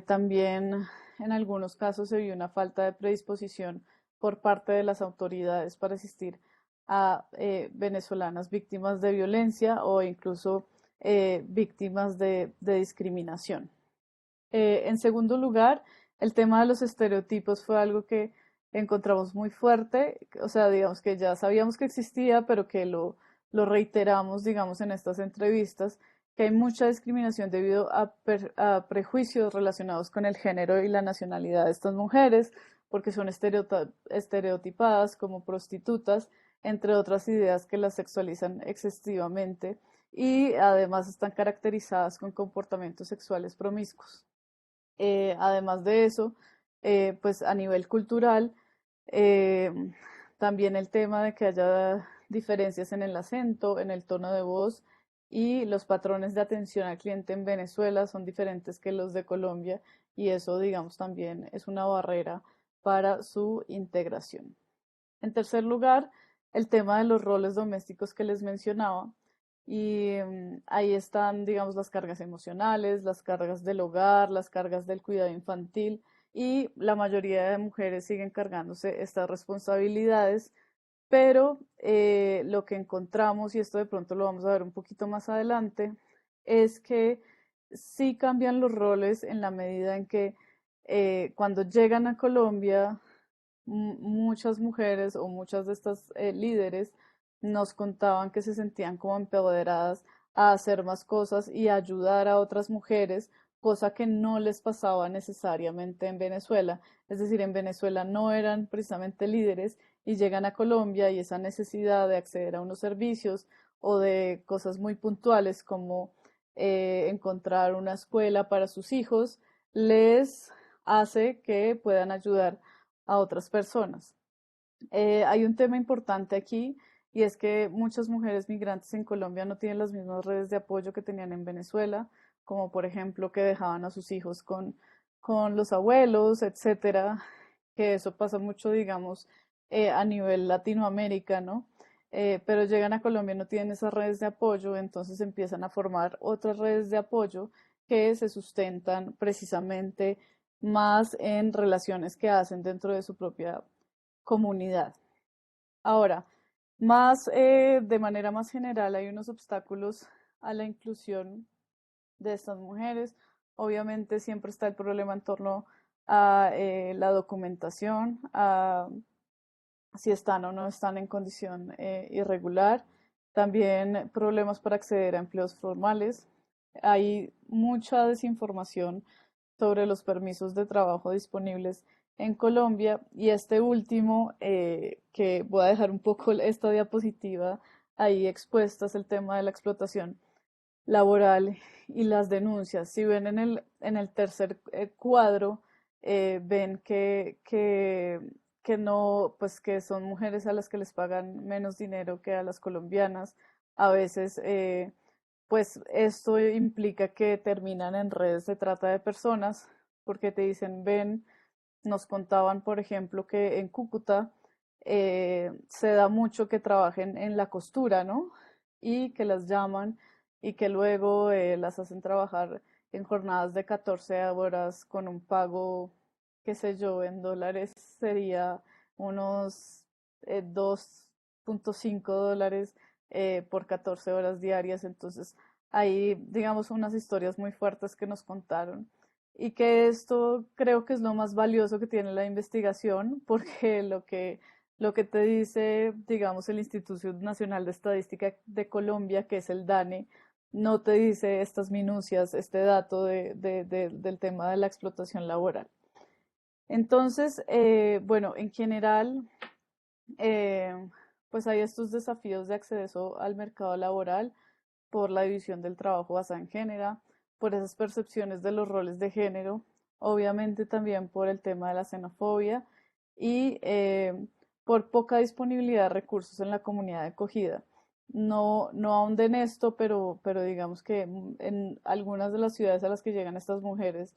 Speaker 4: también en algunos casos se vio una falta de predisposición por parte de las autoridades para asistir a venezolanas víctimas de violencia o incluso víctimas de discriminación. En segundo lugar, el tema de los estereotipos fue algo que encontramos muy fuerte, o sea, digamos que ya sabíamos que existía, pero que lo reiteramos, digamos, en estas entrevistas, que hay mucha discriminación debido a prejuicios relacionados con el género y la nacionalidad de estas mujeres, porque son estereotipadas como prostitutas, entre otras ideas que las sexualizan excesivamente y además están caracterizadas con comportamientos sexuales promiscuos. Además de eso, pues a nivel cultural, eh, también el tema de que haya diferencias en el acento, en el tono de voz y los patrones de atención al cliente en Venezuela son diferentes que los de Colombia y eso, digamos, también es una barrera para su integración. En tercer lugar, el tema de los roles domésticos que les mencionaba. Y ahí están, digamos, las cargas emocionales, las cargas del hogar, las cargas del cuidado infantil y la mayoría de mujeres siguen cargándose estas responsabilidades, pero lo que encontramos, y esto de pronto lo vamos a ver un poquito más adelante, es que sí cambian los roles en la medida en que cuando llegan a Colombia muchas mujeres o muchas de estas líderes nos contaban que se sentían como empoderadas a hacer más cosas y a ayudar a otras mujeres, cosa que no les pasaba necesariamente en Venezuela. Es decir, en Venezuela no eran precisamente líderes y llegan a Colombia y esa necesidad de acceder a unos servicios o de cosas muy puntuales como encontrar una escuela para sus hijos les hace que puedan ayudar a otras personas. Hay un tema importante aquí y es que muchas mujeres migrantes en Colombia no tienen las mismas redes de apoyo que tenían en Venezuela, como por ejemplo que dejaban a sus hijos con los abuelos, etcétera, que eso pasa mucho, digamos, a nivel Latinoamérica, ¿no? Pero llegan a Colombia y no tienen esas redes de apoyo, entonces empiezan a formar otras redes de apoyo que se sustentan precisamente más en relaciones que hacen dentro de su propia comunidad. Ahora, de manera más general, hay unos obstáculos a la inclusión de estas mujeres. Obviamente siempre está el problema en torno a la documentación, a si están o no están en condición irregular. También problemas para acceder a empleos formales. Hay mucha desinformación sobre los permisos de trabajo disponibles en Colombia y este último, que voy a dejar un poco esta diapositiva ahí expuesta, es el tema de la explotación laboral y las denuncias. Si ven en el tercer cuadro, ven que no, pues que son mujeres a las que les pagan menos dinero que a las colombianas. A veces pues esto implica que terminan en redes de trata de personas, porque te dicen, ven, nos contaban, por ejemplo, que en Cúcuta se da mucho que trabajen en la costura, ¿no? Y que las llaman y que luego las hacen trabajar en jornadas de 14 horas con un pago, qué sé yo, en dólares sería unos 2.5 dólares por 14 horas diarias. Entonces, ahí, digamos, unas historias muy fuertes que nos contaron. Y que esto creo que es lo más valioso que tiene la investigación, porque lo que te dice, digamos, el Instituto Nacional de Estadística de Colombia, que es el DANE, no te dice estas minucias, este dato del tema de la explotación laboral. Entonces, bueno, en general, eh, pues hay estos desafíos de acceso al mercado laboral por la división del trabajo basada en género, por esas percepciones de los roles de género, obviamente también por el tema de la xenofobia y por poca disponibilidad de recursos en la comunidad de acogida. No ahondé en esto, pero digamos que en algunas de las ciudades a las que llegan estas mujeres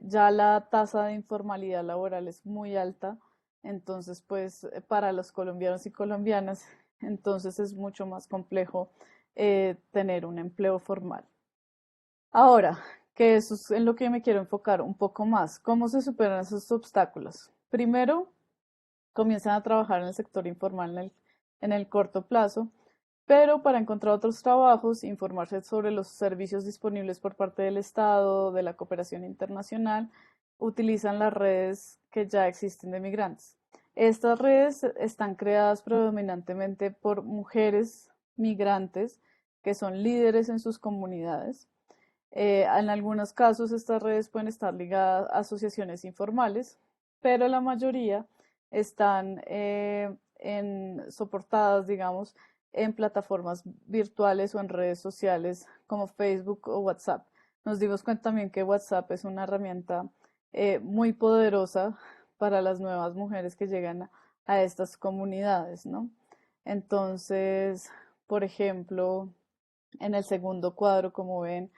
Speaker 4: ya la tasa de informalidad laboral es muy alta, entonces pues para los colombianos y colombianas, entonces es mucho más complejo tener un empleo formal. Ahora, que eso es en lo que me quiero enfocar un poco más, ¿cómo se superan esos obstáculos? Primero, comienzan a trabajar en el sector informal en el corto plazo, pero para encontrar otros trabajos, informarse sobre los servicios disponibles por parte del Estado, de la cooperación internacional, utilizan las redes que ya existen de migrantes. Estas redes están creadas predominantemente por mujeres migrantes que son líderes en sus comunidades. En algunos casos estas redes pueden estar ligadas a asociaciones informales, pero la mayoría están soportadas, digamos, en plataformas virtuales o en redes sociales como Facebook o WhatsApp. Nos dimos cuenta también que WhatsApp es una herramienta muy poderosa para las nuevas mujeres que llegan a estas comunidades, ¿no? Entonces, por ejemplo, en el segundo cuadro, como ven,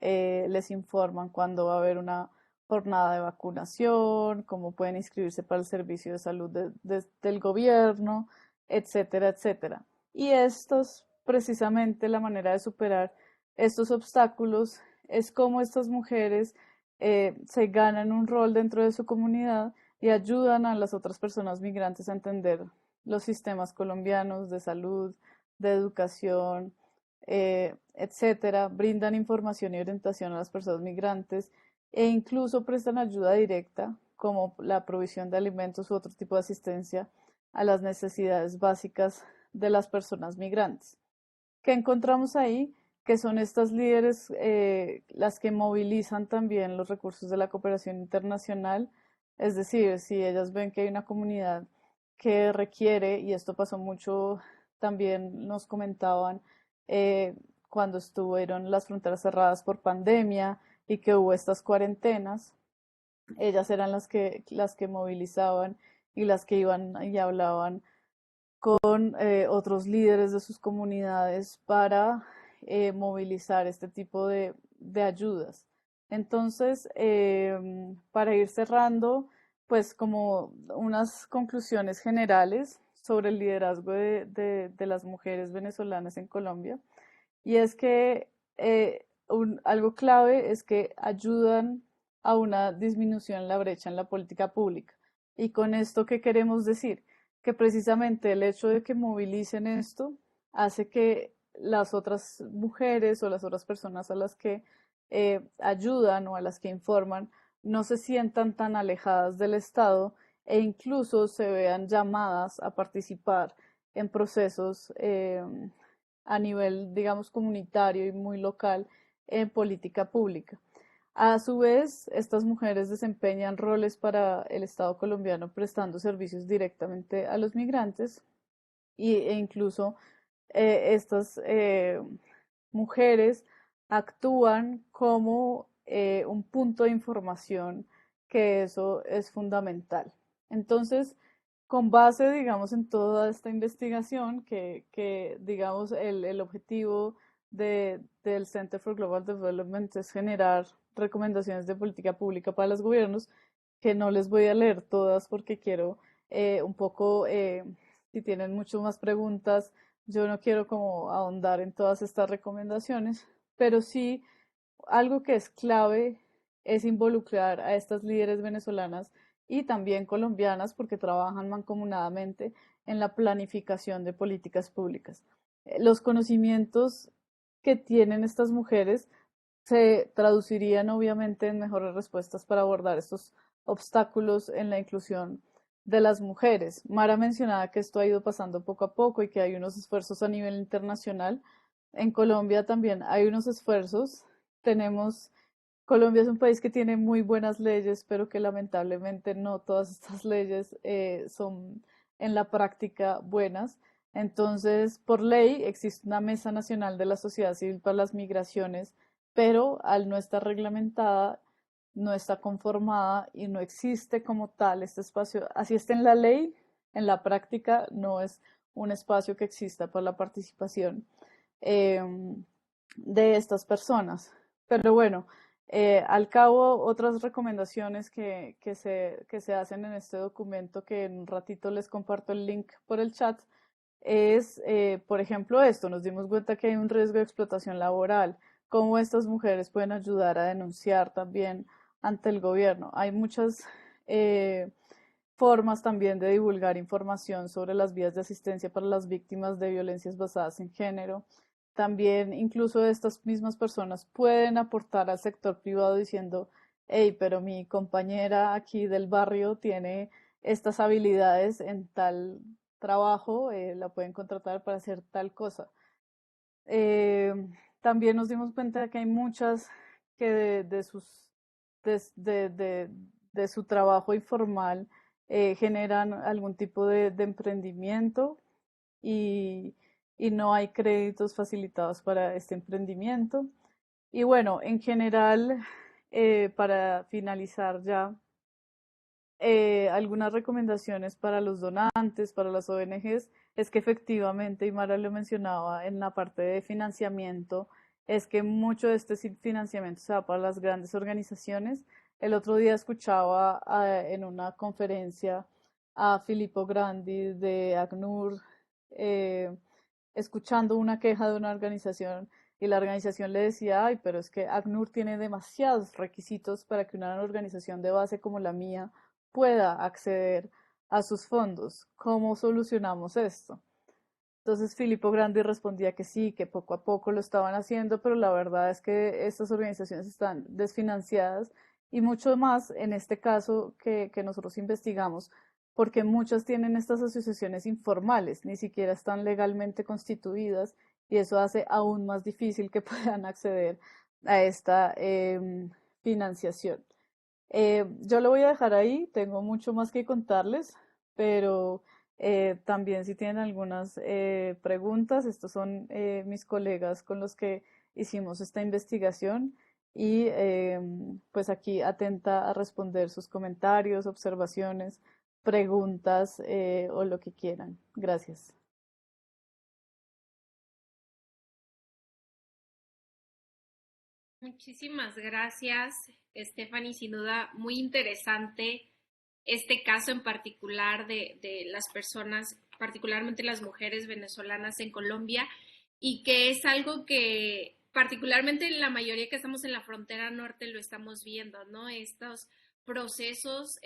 Speaker 4: les informan cuándo va a haber una jornada de vacunación, cómo pueden inscribirse para el servicio de salud del gobierno, etcétera, etcétera. Y esto es precisamente la manera de superar estos obstáculos, es cómo estas mujeres se ganan un rol dentro de su comunidad y ayudan a las otras personas migrantes a entender los sistemas colombianos de salud, de educación, etcétera, brindan información y orientación a las personas migrantes e incluso prestan ayuda directa, como la provisión de alimentos u otro tipo de asistencia a las necesidades básicas de las personas migrantes. ¿Qué encontramos ahí? Que son estas líderes las que movilizan también los recursos de la cooperación internacional, es decir, si ellas ven que hay una comunidad que requiere, y esto pasó mucho, también nos comentaban cuando estuvieron las fronteras cerradas por pandemia y que hubo estas cuarentenas, ellas eran las que movilizaban y las que iban y hablaban con otros líderes de sus comunidades para movilizar este tipo de ayudas. Entonces, para ir cerrando, pues como unas conclusiones generales sobre el liderazgo de las mujeres venezolanas en Colombia, y es que algo clave es que ayudan a una disminución en la brecha en la política pública. ¿Y con esto qué queremos decir? Que precisamente el hecho de que movilicen esto hace que las otras mujeres o las otras personas a las que ayudan o a las que informan no se sientan tan alejadas del Estado e incluso se vean llamadas a participar en procesos a nivel, digamos, comunitario y muy local en política pública. A su vez, estas mujeres desempeñan roles para el Estado colombiano prestando servicios directamente a los migrantes e incluso estas mujeres actúan como un punto de información, que eso es fundamental. Entonces, con base, digamos, en toda esta investigación, digamos, el objetivo del Center for Global Development es generar recomendaciones de política pública para los gobiernos, que no les voy a leer todas porque quiero un poco, si tienen muchas más preguntas, yo no quiero como ahondar en todas estas recomendaciones, pero sí algo que es clave es involucrar a estas líderes venezolanas y también colombianas porque trabajan mancomunadamente en la planificación de políticas públicas. Los conocimientos que tienen estas mujeres se traducirían obviamente en mejores respuestas para abordar estos obstáculos en la inclusión de las mujeres. Mara mencionaba que esto ha ido pasando poco a poco y que hay unos esfuerzos a nivel internacional. En Colombia también hay unos esfuerzos. Colombia es un país que tiene muy buenas leyes, pero que lamentablemente no todas estas leyes son en la práctica buenas. Entonces, por ley existe una Mesa Nacional de la Sociedad Civil para las Migraciones, pero al no estar reglamentada, no está conformada y no existe como tal este espacio. Así está en la ley, en la práctica no es un espacio que exista para la participación de estas personas. Pero bueno, Al cabo, otras recomendaciones que se hacen en este documento, que en un ratito les comparto el link por el chat, es, por ejemplo, esto, nos dimos cuenta que hay un riesgo de explotación laboral, cómo estas mujeres pueden ayudar a denunciar también ante el gobierno. Hay muchas formas también de divulgar información sobre las vías de asistencia para las víctimas de violencias basadas en género. También incluso estas mismas personas pueden aportar al sector privado diciendo, hey, pero mi compañera aquí del barrio tiene estas habilidades en tal trabajo, la pueden contratar para hacer tal cosa. Eh, También nos dimos cuenta de que hay muchas que de, de- de- de su trabajo informal generan algún tipo de emprendimiento y, y no hay créditos facilitados para este emprendimiento. Y bueno, en general, para finalizar ya, algunas recomendaciones para los donantes, para las ONGs, es que efectivamente, y Mara lo mencionaba en la parte de financiamiento, es que mucho de este financiamiento se da para las grandes organizaciones. El otro día escuchaba en una conferencia a Filippo Grandi de ACNUR, eh, escuchando una queja de una organización y la organización le decía, ay, pero es que ACNUR tiene demasiados requisitos para que una organización de base como la mía pueda acceder a sus fondos. ¿Cómo solucionamos esto? Entonces Filippo Grandi respondía que sí, que poco a poco lo estaban haciendo, pero la verdad es que estas organizaciones están desfinanciadas y mucho más en este caso que nosotros investigamos, porque muchas tienen estas asociaciones informales, ni siquiera están legalmente constituidas y eso hace aún más difícil que puedan acceder a esta financiación. Yo lo voy a dejar ahí, tengo mucho más que contarles, pero también si tienen algunas preguntas, estos son mis colegas con los que hicimos esta investigación y pues aquí atenta a responder sus comentarios, observaciones, preguntas o lo que quieran. Gracias.
Speaker 1: Muchísimas gracias, Stephanie. Sin duda, muy interesante este caso en particular de las personas, particularmente las mujeres venezolanas en Colombia, y que es algo que particularmente la mayoría que estamos en la frontera norte lo estamos viendo, ¿no? Estos procesos,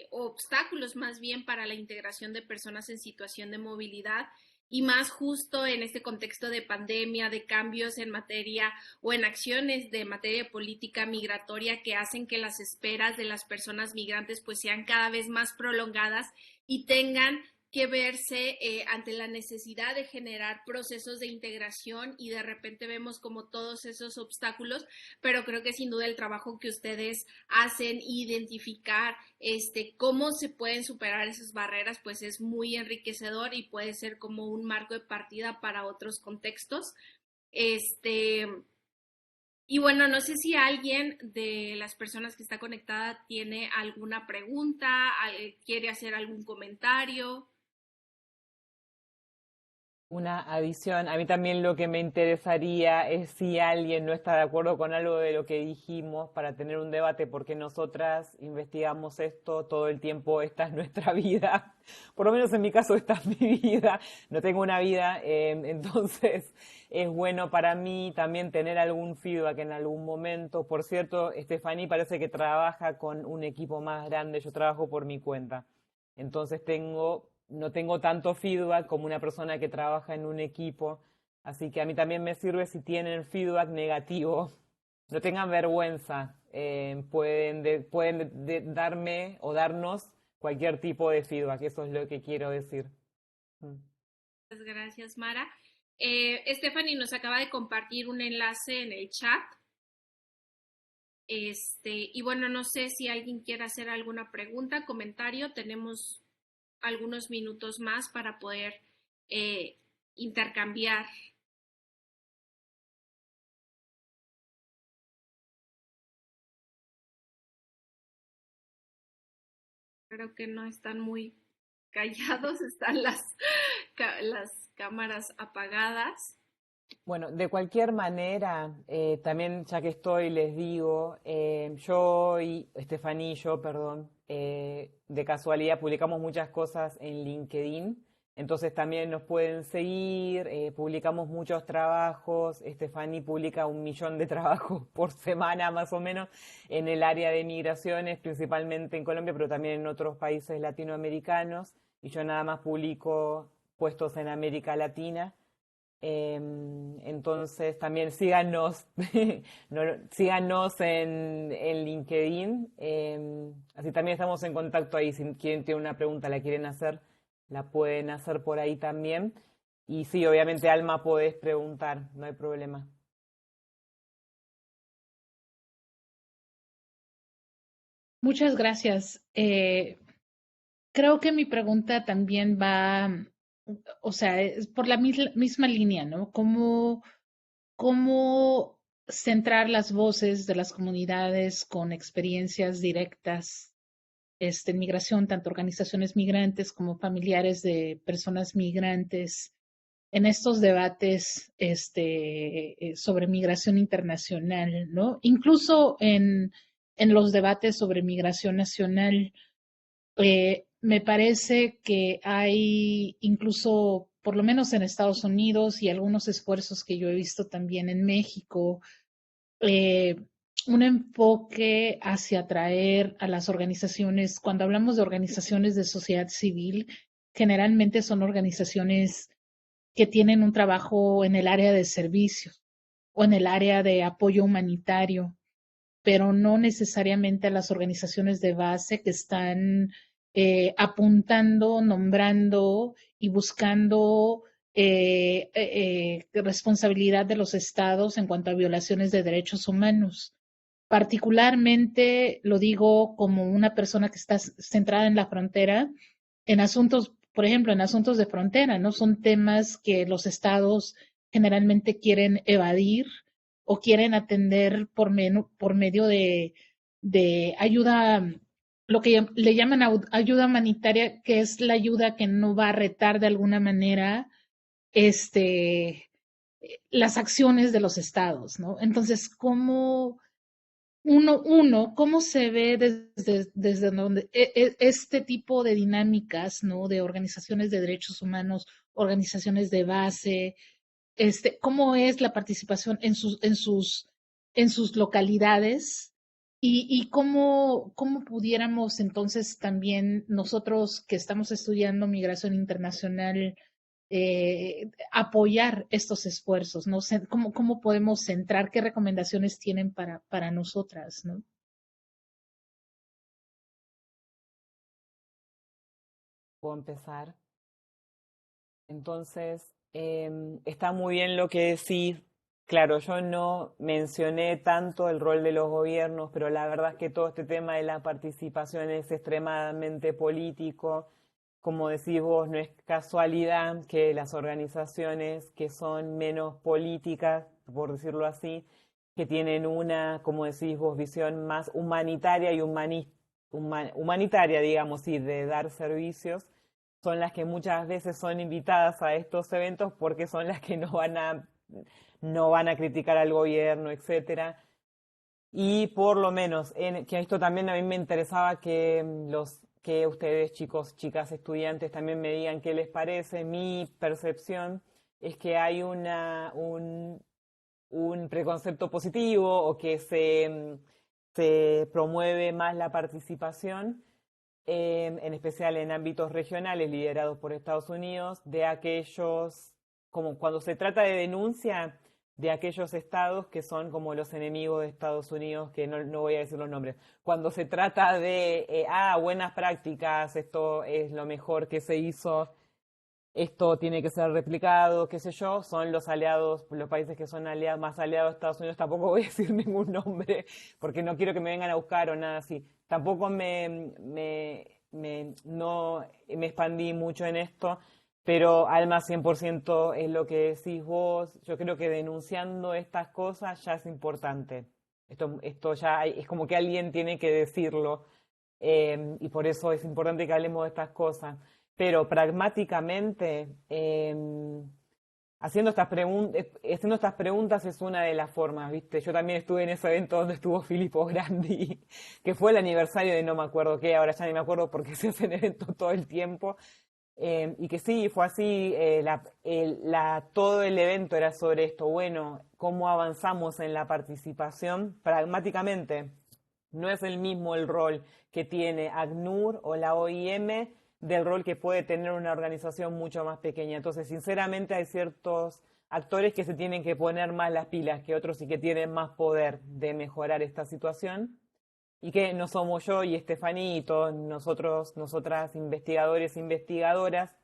Speaker 1: obstáculos más bien para la integración de personas en situación de movilidad y más justo en este contexto de pandemia, de cambios en materia o en acciones de materia política migratoria que hacen que las esperas de las personas migrantes pues sean cada vez más prolongadas y tengan que verse ante la necesidad de generar procesos de integración y de repente vemos como todos esos obstáculos, pero creo que sin duda el trabajo que ustedes hacen, identificar cómo se pueden superar esas barreras, pues es muy enriquecedor y puede ser como un marco de partida para otros contextos. Este, y bueno, no sé si alguien de las personas que está conectada tiene alguna pregunta, quiere hacer algún comentario.
Speaker 2: Una adición, a mí también lo que me interesaría es si alguien no está de acuerdo con algo de lo que dijimos para tener un debate, porque nosotras investigamos esto todo el tiempo, esta es nuestra vida, por lo menos en mi caso esta es mi vida, no tengo una vida, entonces es bueno para mí también tener algún feedback en algún momento. Por cierto, Stephanie parece que trabaja con un equipo más grande, yo trabajo por mi cuenta, entonces no tengo tanto feedback como una persona que trabaja en un equipo, así que a mí también me sirve si tienen feedback negativo, no tengan vergüenza, pueden darme o darnos cualquier tipo de feedback, eso es lo que quiero decir.
Speaker 1: Muchas gracias, Mara. Stephanie nos acaba de compartir un enlace en el chat. Y bueno, no sé si alguien quiere hacer alguna pregunta, comentario. Tenemos algunos minutos más para poder eh, intercambiar. Creo que no están muy callados, están las cámaras apagadas.
Speaker 2: Bueno, de cualquier manera, también ya que estoy, les digo, yo y Estefanía y yo, perdón, de casualidad publicamos muchas cosas en LinkedIn, entonces también nos pueden seguir, publicamos muchos trabajos, Estefanía publica 1 millón de trabajos por semana más o menos en el área de migraciones, principalmente en Colombia, pero también en otros países latinoamericanos, y yo nada más publico puestos en América Latina. Entonces también síganos, síganos en LinkedIn, así también estamos en contacto ahí. Si quieren, tienen una pregunta, la quieren hacer, la pueden hacer por ahí también. Y sí, obviamente, Alma, podés preguntar, no hay problema.
Speaker 3: Muchas gracias. Creo que mi pregunta también va, o sea, es por la misma línea, ¿no? ¿Cómo centrar las voces de las comunidades con experiencias directas en migración, tanto organizaciones migrantes como familiares de personas migrantes, en estos debates sobre migración internacional, ¿no? Incluso en los debates sobre migración nacional, me parece que hay incluso, por lo menos en Estados Unidos y algunos esfuerzos que yo he visto también en México, eh, un enfoque hacia atraer a las organizaciones. Cuando hablamos de organizaciones de sociedad civil, generalmente son organizaciones que tienen un trabajo en el área de servicios o en el área de apoyo humanitario, pero no necesariamente a las organizaciones de base que están apuntando, nombrando y buscando responsabilidad de los estados en cuanto a violaciones de derechos humanos. Particularmente lo digo como una persona que está centrada en la frontera, en asuntos, por ejemplo, en asuntos de frontera, ¿no? Son temas que los estados generalmente quieren evadir o quieren atender por medio de ayuda, lo que le llaman ayuda humanitaria, que es la ayuda que no va a retar de alguna manera este, las acciones de los estados, ¿no? Entonces, ¿cómo se ve desde donde este tipo de dinámicas, ¿no? De organizaciones de derechos humanos, organizaciones de base, cómo es la participación en sus localidades y cómo pudiéramos entonces también nosotros que estamos estudiando migración internacional apoyar estos esfuerzos, ¿no? ¿Cómo podemos centrar? ¿Qué recomendaciones tienen para nosotras, ¿no?
Speaker 2: Puedo empezar. Entonces, está muy bien lo que decís. Claro, yo no mencioné tanto el rol de los gobiernos, pero la verdad es que todo este tema de la participación es extremadamente político. Como decís vos, no es casualidad que las organizaciones que son menos políticas, por decirlo así, que tienen una, como decís vos, visión más humanitaria y humanitaria, digamos, y de dar servicios, son las que muchas veces son invitadas a estos eventos porque son las que no van a criticar al gobierno, etcétera. Y por lo menos, que esto también a mí me interesaba que ustedes, chicos, chicas, estudiantes, también me digan qué les parece. Mi percepción es que hay un preconcepto positivo o que se promueve más la participación, en especial en ámbitos regionales liderados por Estados Unidos, de aquellos, como cuando se trata de denuncia, de aquellos estados que son como los enemigos de Estados Unidos, que no voy a decir los nombres. Cuando se trata de, buenas prácticas, esto es lo mejor que se hizo, esto tiene que ser replicado, qué sé yo, son los aliados, los países que son más aliados de Estados Unidos, tampoco voy a decir ningún nombre, porque no quiero que me vengan a buscar o nada así. Tampoco no me expandí mucho en esto, pero Alma 100% es lo que decís vos. Yo creo que denunciando estas cosas ya es importante. Esto ya es como que alguien tiene que decirlo, y por eso es importante que hablemos de estas cosas. Pero pragmáticamente, haciendo estas preguntas es una de las formas, ¿viste? Yo también estuve en ese evento donde estuvo Filippo Grandi, que fue el aniversario de no me acuerdo qué, ahora ya ni me acuerdo porque se hacen eventos todo el tiempo. Y que sí, fue así, todo el evento era sobre esto, bueno, cómo avanzamos en la participación pragmáticamente. No es el mismo el rol que tiene ACNUR o la OIM del rol que puede tener una organización mucho más pequeña. Entonces, sinceramente, hay ciertos actores que se tienen que poner más las pilas que otros y que tienen más poder de mejorar esta situación. Y que no somos yo y Estefanito, nosotras investigadores e investigadoras,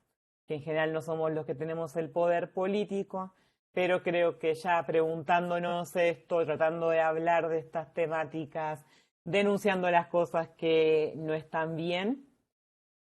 Speaker 2: que en general no somos los que tenemos el poder político, pero creo que ya preguntándonos esto, tratando de hablar de estas temáticas, denunciando las cosas que no están bien,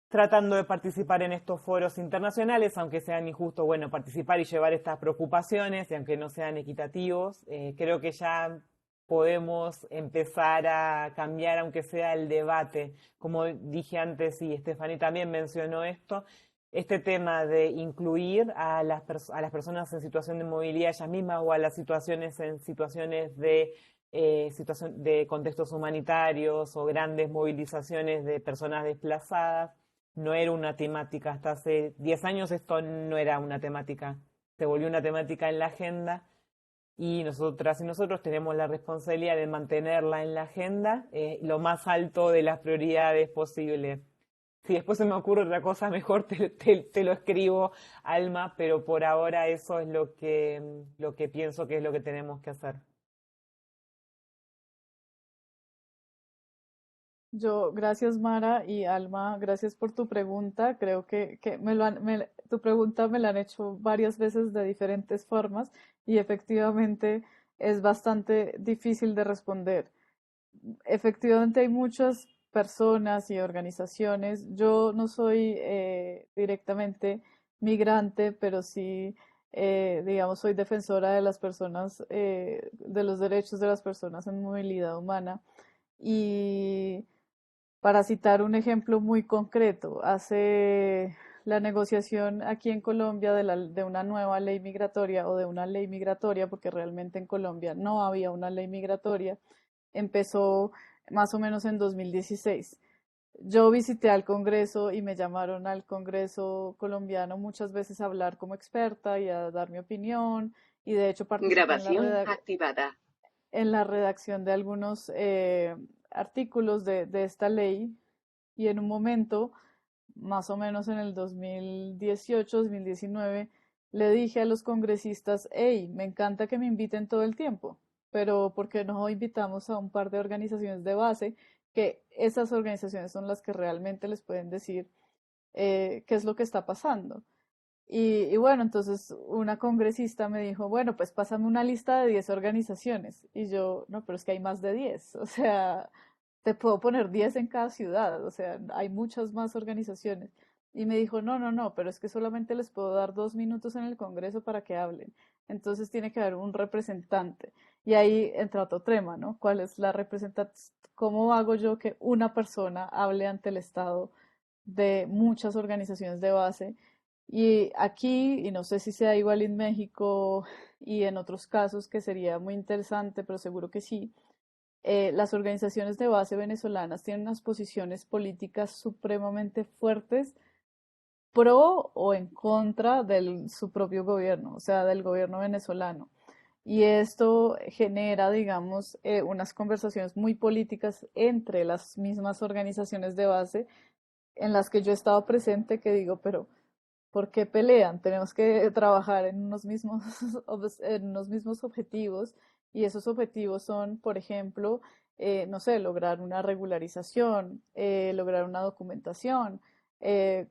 Speaker 2: tratando de participar en estos foros internacionales, aunque sean injustos, bueno, participar y llevar estas preocupaciones, y aunque no sean equitativos, creo que ya podemos empezar a cambiar, aunque sea el debate. Como dije antes, y Estefanía también mencionó esto, este tema de incluir a las personas en situación de movilidad ellas mismas o a las situaciones en situaciones de contextos humanitarios o grandes movilizaciones de personas desplazadas, no era una temática. Hasta hace 10 años esto no era una temática. Se volvió una temática en la agenda y nosotras y nosotros tenemos la responsabilidad de mantenerla en la agenda lo más alto de las prioridades posibles. Si después se me ocurre otra cosa, mejor te lo escribo, Alma, pero por ahora eso es lo que pienso que es lo que tenemos que hacer.
Speaker 4: Gracias Mara y Alma, gracias por tu pregunta. Creo que tu pregunta me la han hecho varias veces de diferentes formas y efectivamente es bastante difícil de responder. Efectivamente hay muchas personas y organizaciones. Yo no soy directamente migrante, pero sí, digamos, soy defensora de las personas, de los derechos de las personas en movilidad humana. Y para citar un ejemplo muy concreto, hace la negociación aquí en Colombia de una nueva ley migratoria o de una ley migratoria, porque realmente en Colombia no había una ley migratoria, empezó más o menos en 2016. Yo visité al Congreso y me llamaron al Congreso colombiano muchas veces a hablar como experta y a dar mi opinión, y de hecho participé en la redacción de algunos artículos de esta ley, y en un momento, más o menos en el 2018, 2019, le dije a los congresistas, hey, me encanta que me inviten todo el tiempo, pero ¿por qué no invitamos a un par de organizaciones de base? Que esas organizaciones son las que realmente les pueden decir qué es lo que está pasando. Y bueno, entonces una congresista me dijo, bueno, pues pásame una lista de 10 organizaciones. Y yo, no, pero es que hay más de 10. O sea, te puedo poner 10 en cada ciudad. O sea, hay muchas más organizaciones. Y me dijo, no, no, no, pero es que solamente les puedo dar 2 minutos en el Congreso para que hablen. Entonces tiene que haber un representante. Y ahí entra otro tema, ¿no? ¿Cuál es la representación? ¿Cómo hago yo que una persona hable ante el Estado de muchas organizaciones de base? Y aquí, y no sé si sea igual en México y en otros casos, que sería muy interesante, pero seguro que sí, las organizaciones de base venezolanas tienen unas posiciones políticas supremamente fuertes pro o en contra de su propio gobierno, o sea, del gobierno venezolano. Y esto genera, digamos, unas conversaciones muy políticas entre las mismas organizaciones de base en las que yo he estado presente, que digo, pero ¿por qué pelean? Tenemos que trabajar en unos mismos, en unos mismos objetivos, y esos objetivos son, por ejemplo, no sé, lograr una regularización, lograr una documentación,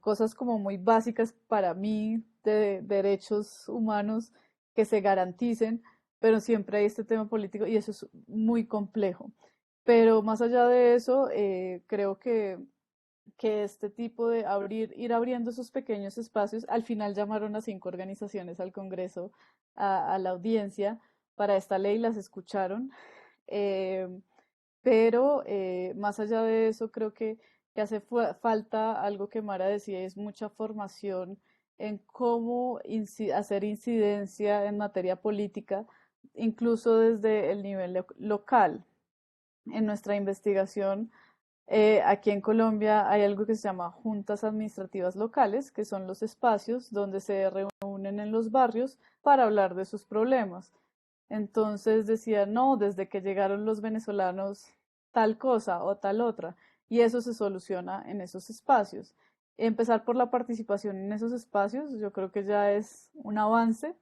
Speaker 4: cosas como muy básicas para mí de derechos humanos que se garanticen, pero siempre hay este tema político y eso es muy complejo. Pero más allá de eso, creo que este tipo de ir abriendo esos pequeños espacios, al final llamaron a 5 organizaciones al Congreso, a la audiencia para esta ley, las escucharon, eh, pero más allá de eso creo que hace falta algo que Mara decía, es mucha formación en cómo hacer incidencia en materia política, incluso desde el nivel local. En nuestra investigación, aquí en Colombia hay algo que se llama juntas administrativas locales, que son los espacios donde se reúnen en los barrios para hablar de sus problemas. Entonces decía, no, desde que llegaron los venezolanos, tal cosa o tal otra, y eso se soluciona en esos espacios. Empezar por la participación en esos espacios, yo creo que ya es un avance,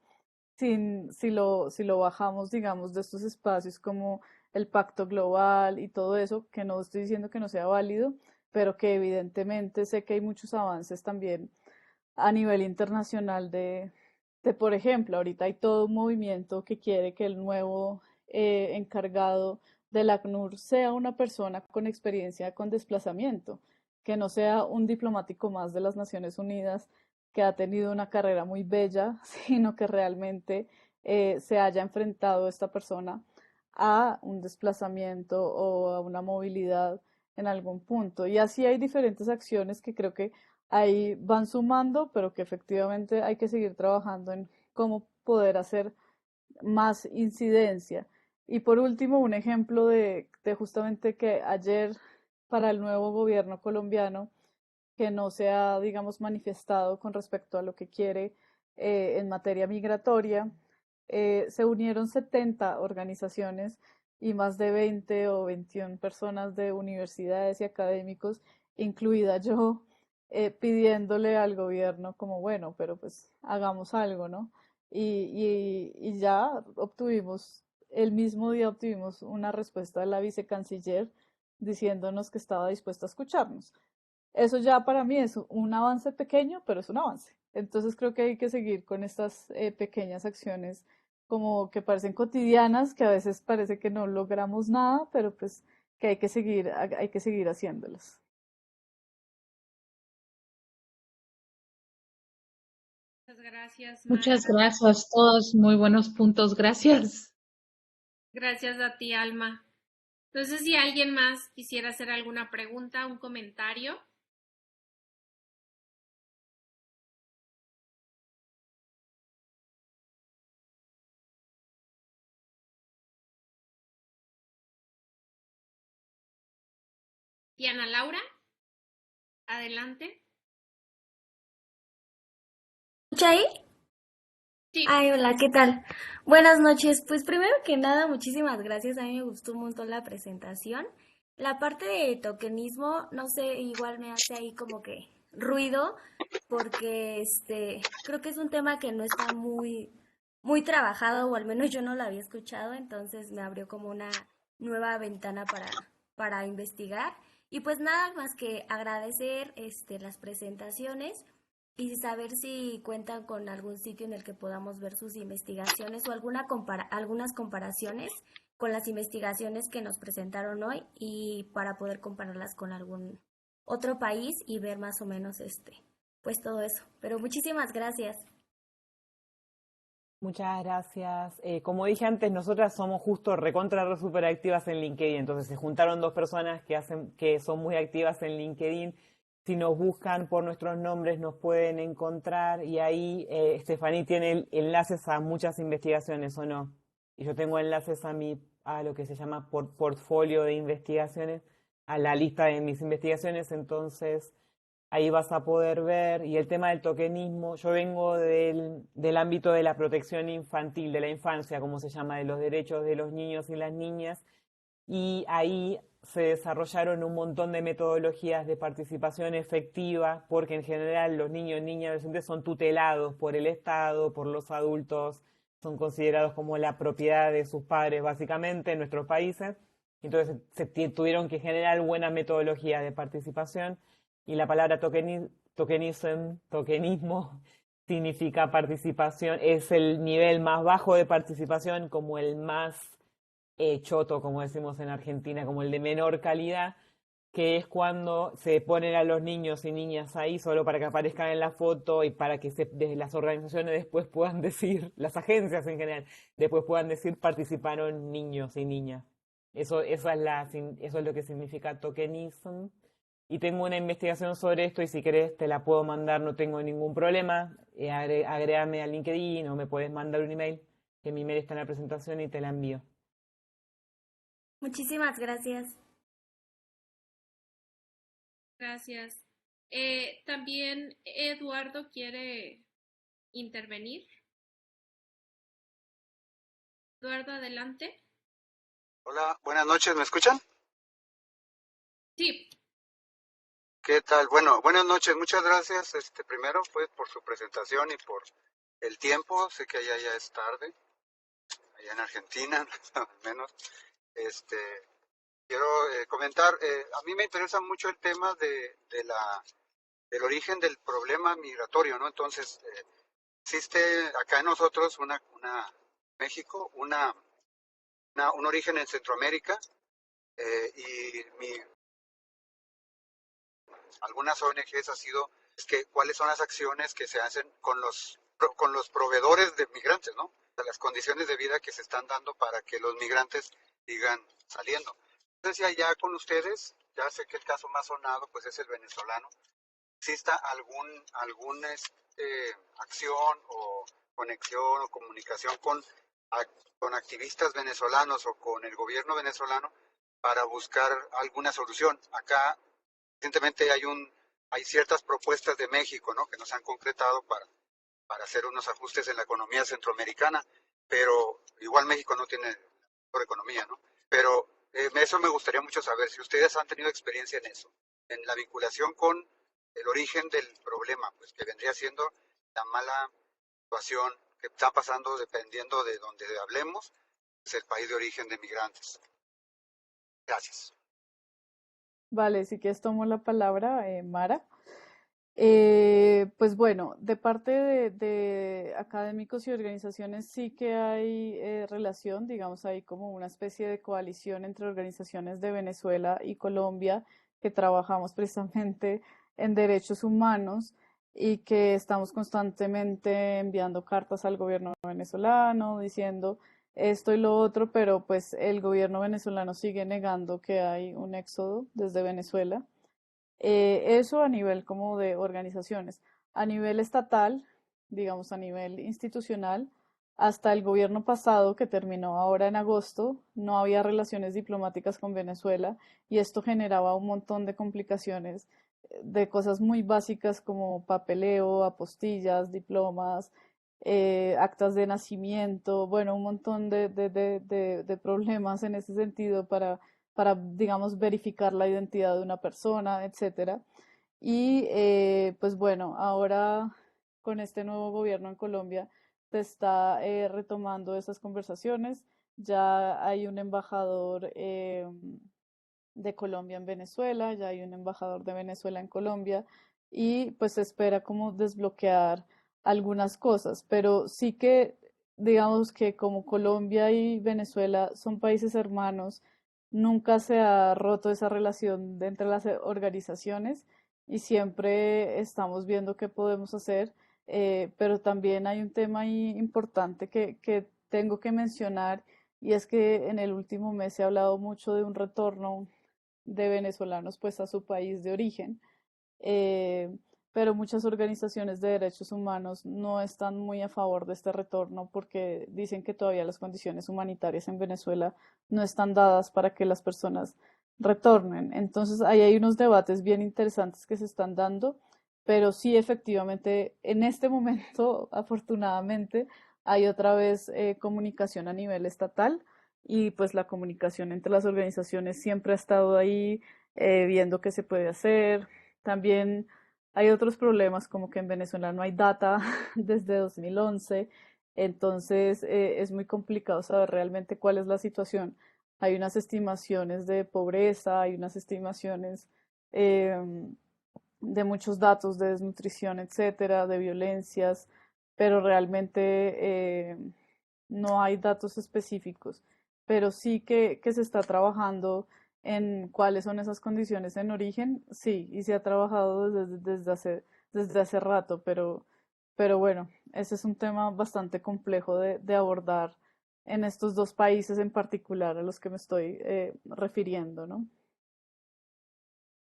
Speaker 4: si lo bajamos, digamos, de estos espacios como el Pacto Global y todo eso, que no estoy diciendo que no sea válido, pero que evidentemente sé que hay muchos avances también a nivel internacional por ejemplo, ahorita hay todo un movimiento que quiere que el nuevo encargado del ACNUR sea una persona con experiencia con desplazamiento, que no sea un diplomático más de las Naciones Unidas que ha tenido una carrera muy bella, sino que realmente se haya enfrentado esta persona a un desplazamiento o a una movilidad en algún punto. Y así hay diferentes acciones que creo que ahí van sumando, pero que efectivamente hay que seguir trabajando en cómo poder hacer más incidencia. Y por último, un ejemplo de justamente que ayer para el nuevo gobierno colombiano, que no se ha, digamos, manifestado con respecto a lo que quiere en materia migratoria, se unieron 70 organizaciones y más de 20 o 21 personas de universidades y académicos, incluida yo, pidiéndole al gobierno como, bueno, pero pues hagamos algo, ¿no? Y ya obtuvimos, el mismo día obtuvimos una respuesta de la vicecanciller diciéndonos que estaba dispuesta a escucharnos. Eso ya para mí es un avance pequeño, pero es un avance. Entonces creo que hay que seguir con estas pequeñas acciones como que parecen cotidianas, que a veces parece que no logramos nada, pero pues que hay que seguir haciéndolas.
Speaker 1: Muchas gracias, Mara.
Speaker 3: Muchas gracias, todos muy buenos puntos, gracias.
Speaker 1: Gracias a ti, Alma. Entonces, si alguien más quisiera hacer alguna pregunta, un comentario. Diana Laura, adelante.
Speaker 5: ¿Escucha ahí?
Speaker 1: Sí,
Speaker 5: Ay, hola, ¿qué tal? Buenas noches. Pues primero que nada, muchísimas gracias. A mí me gustó un montón la presentación. La parte de tokenismo, no sé, igual me hace ahí como que ruido, porque creo que es un tema que no está muy trabajado, o al menos yo no lo había escuchado, entonces me abrió como una nueva ventana para investigar. Y pues nada más que agradecer las presentaciones. Y saber si cuentan con algún sitio en el que podamos ver sus investigaciones o algunas comparaciones con las investigaciones que nos presentaron hoy y para poder compararlas con algún otro país y ver más o menos pues todo eso. Pero muchísimas gracias.
Speaker 2: Muchas gracias. Como dije antes, nosotras somos justo recontra re super activas en LinkedIn, entonces se juntaron dos personas que son muy activas en LinkedIn. Si nos buscan por nuestros nombres nos pueden encontrar y ahí Estefaní tiene enlaces a muchas investigaciones, ¿o no? Y yo tengo enlaces a lo que se llama portfolio de investigaciones, a la lista de mis investigaciones, entonces ahí vas a poder ver. Y el tema del tokenismo, yo vengo del ámbito de la protección infantil, de la infancia, como se llama, de los derechos de los niños y las niñas, y ahí se desarrollaron un montón de metodologías de participación efectiva, porque en general los niños, niñas y adolescentes son tutelados por el Estado, por los adultos, son considerados como la propiedad de sus padres básicamente en nuestros países. Entonces se tuvieron que generar buenas metodologías de participación y la palabra tokenismo significa participación, es el nivel más bajo de participación, como el más choto, como decimos en Argentina, como el de menor calidad, que es cuando se ponen a los niños y niñas ahí solo para que aparezcan en la foto y para que desde las organizaciones después puedan decir, las agencias en general, después puedan decir participaron niños y niñas. Eso es lo que significa tokenism. y tengo una investigación sobre esto y si querés te la puedo mandar, no tengo ningún problema. Agrégame a LinkedIn o me puedes mandar un email, que mi email está en la presentación y te la envío.
Speaker 5: Muchísimas gracias.
Speaker 1: Gracias. También Eduardo quiere intervenir. Eduardo, adelante.
Speaker 6: Hola, buenas noches, ¿me escuchan?
Speaker 1: Sí,
Speaker 6: ¿Qué tal? Bueno, buenas noches, muchas gracias, primero pues por su presentación y por el tiempo, sé que allá ya es tarde, allá en Argentina, al menos, este, quiero comentar, a mí me interesa mucho el tema del origen del problema migratorio, ¿no? Entonces, existe acá en nosotros México, un origen en Centroamérica, y algunas ONGs ha sido cuáles son las acciones que se hacen con los proveedores de migrantes, ¿no? De las condiciones de vida que se están dando para que los migrantes sigan saliendo. Entonces, ya con ustedes, ya sé que el caso más sonado pues es el venezolano. ¿Exista alguna acción o conexión o comunicación con activistas venezolanos o con el gobierno venezolano para buscar alguna solución? Acá recientemente hay ciertas propuestas de México, ¿no? Que no se han concretado para hacer unos ajustes en la economía centroamericana, pero igual México no tiene mejor economía, ¿no? Pero eso me gustaría mucho saber si ustedes han tenido experiencia en eso, en la vinculación con el origen del problema, pues que vendría siendo la mala situación que está pasando dependiendo de donde hablemos, es el país de origen de migrantes. Gracias.
Speaker 4: Vale, si quieres tomo la palabra, Mara. Pues bueno, de parte de académicos y organizaciones sí que hay relación, digamos, hay como una especie de coalición entre organizaciones de Venezuela y Colombia que trabajamos precisamente en derechos humanos y que estamos constantemente enviando cartas al gobierno venezolano diciendo esto y lo otro, pero pues el gobierno venezolano sigue negando que hay un éxodo desde Venezuela. Eso a nivel como de organizaciones. A nivel estatal, digamos a nivel institucional, hasta el gobierno pasado, que terminó ahora en agosto, no había relaciones diplomáticas con Venezuela y esto generaba un montón de complicaciones de cosas muy básicas como papeleo, apostillas, diplomas, actas de nacimiento, bueno, un montón de problemas en ese sentido para, digamos, verificar la identidad de una persona, etcétera. Y pues bueno, ahora con este nuevo gobierno en Colombia se está retomando esas conversaciones. Ya hay un embajador de Colombia en Venezuela, ya hay un embajador de Venezuela en Colombia y pues se espera como desbloquear algunas cosas, pero sí que digamos que como Colombia y Venezuela son países hermanos, nunca se ha roto esa relación entre las organizaciones y siempre estamos viendo qué podemos hacer, pero también hay un tema ahí importante que tengo que mencionar y es que en el último mes se ha hablado mucho de un retorno de venezolanos pues a su país de origen, eh, pero muchas organizaciones de derechos humanos no están muy a favor de este retorno porque dicen que todavía las condiciones humanitarias en Venezuela no están dadas para que las personas retornen. Entonces ahí hay unos debates bien interesantes que se están dando, pero sí efectivamente en este momento, afortunadamente, hay otra vez comunicación a nivel estatal y pues la comunicación entre las organizaciones siempre ha estado ahí viendo qué se puede hacer. También hay otros problemas como que en Venezuela no hay data desde 2011, entonces es muy complicado saber realmente cuál es la situación. Hay unas estimaciones de pobreza, hay unas estimaciones eh, de muchos datos de desnutrición, etcétera, de violencias, pero realmente no hay datos específicos, pero sí que se está trabajando en cuáles son esas condiciones en origen, sí, y se ha trabajado desde hace rato, pero bueno, ese es un tema bastante complejo de abordar en estos dos países en particular a los que me estoy refiriendo, ¿no?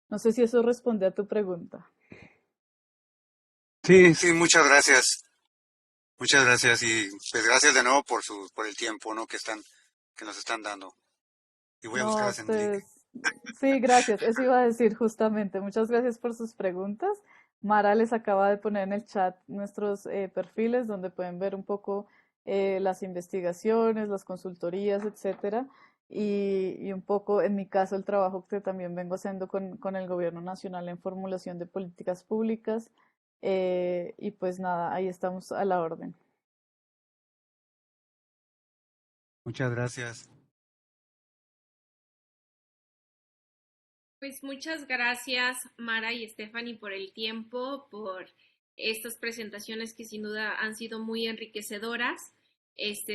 Speaker 4: No sé si eso responde a tu pregunta.
Speaker 6: Sí, sí, muchas gracias. Muchas gracias y pues gracias de nuevo por el tiempo, ¿no? que nos están dando. Y voy a
Speaker 4: No,
Speaker 6: buscar
Speaker 4: a
Speaker 6: a Enrique.
Speaker 4: ustedes. Sí, gracias. Eso iba a decir justamente. Muchas gracias por sus preguntas. Mara les acaba de poner en el chat nuestros perfiles donde pueden ver un poco las investigaciones, las consultorías, etcétera. Y un poco, en mi caso, el trabajo que también vengo haciendo con el Gobierno Nacional en formulación de políticas públicas. Y pues nada, ahí estamos a la orden.
Speaker 6: Muchas gracias.
Speaker 1: Pues muchas gracias, Mara y Stephanie, por el tiempo, por estas presentaciones que sin duda han sido muy enriquecedoras.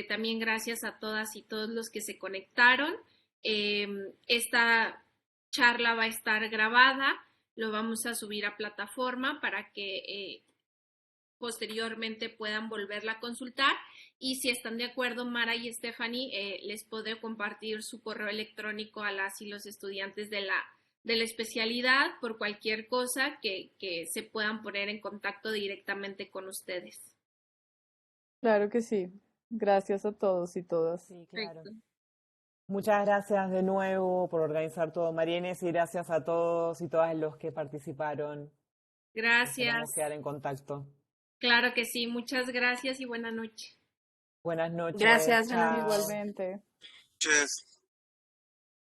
Speaker 1: También gracias a todas y todos los que se conectaron. Esta charla va a estar grabada, lo vamos a subir a plataforma para que posteriormente puedan volverla a consultar. Y si están de acuerdo, Mara y Stephanie, les puedo compartir su correo electrónico a las y los estudiantes de la especialidad por cualquier cosa que se puedan poner en contacto directamente con ustedes.
Speaker 4: Claro que sí. Gracias a todos y todas.
Speaker 2: Sí, claro.
Speaker 1: Perfecto.
Speaker 2: Muchas gracias de nuevo por organizar todo, María Inés, y gracias a todos y todas los que participaron. Esperamos
Speaker 1: Gracias.
Speaker 2: quedar en contacto.
Speaker 1: Claro que sí. Muchas gracias y buena noche.
Speaker 2: Buenas noches.
Speaker 7: Gracias, buenas
Speaker 2: Chao.
Speaker 7: noches.
Speaker 4: Igualmente.
Speaker 6: Muchas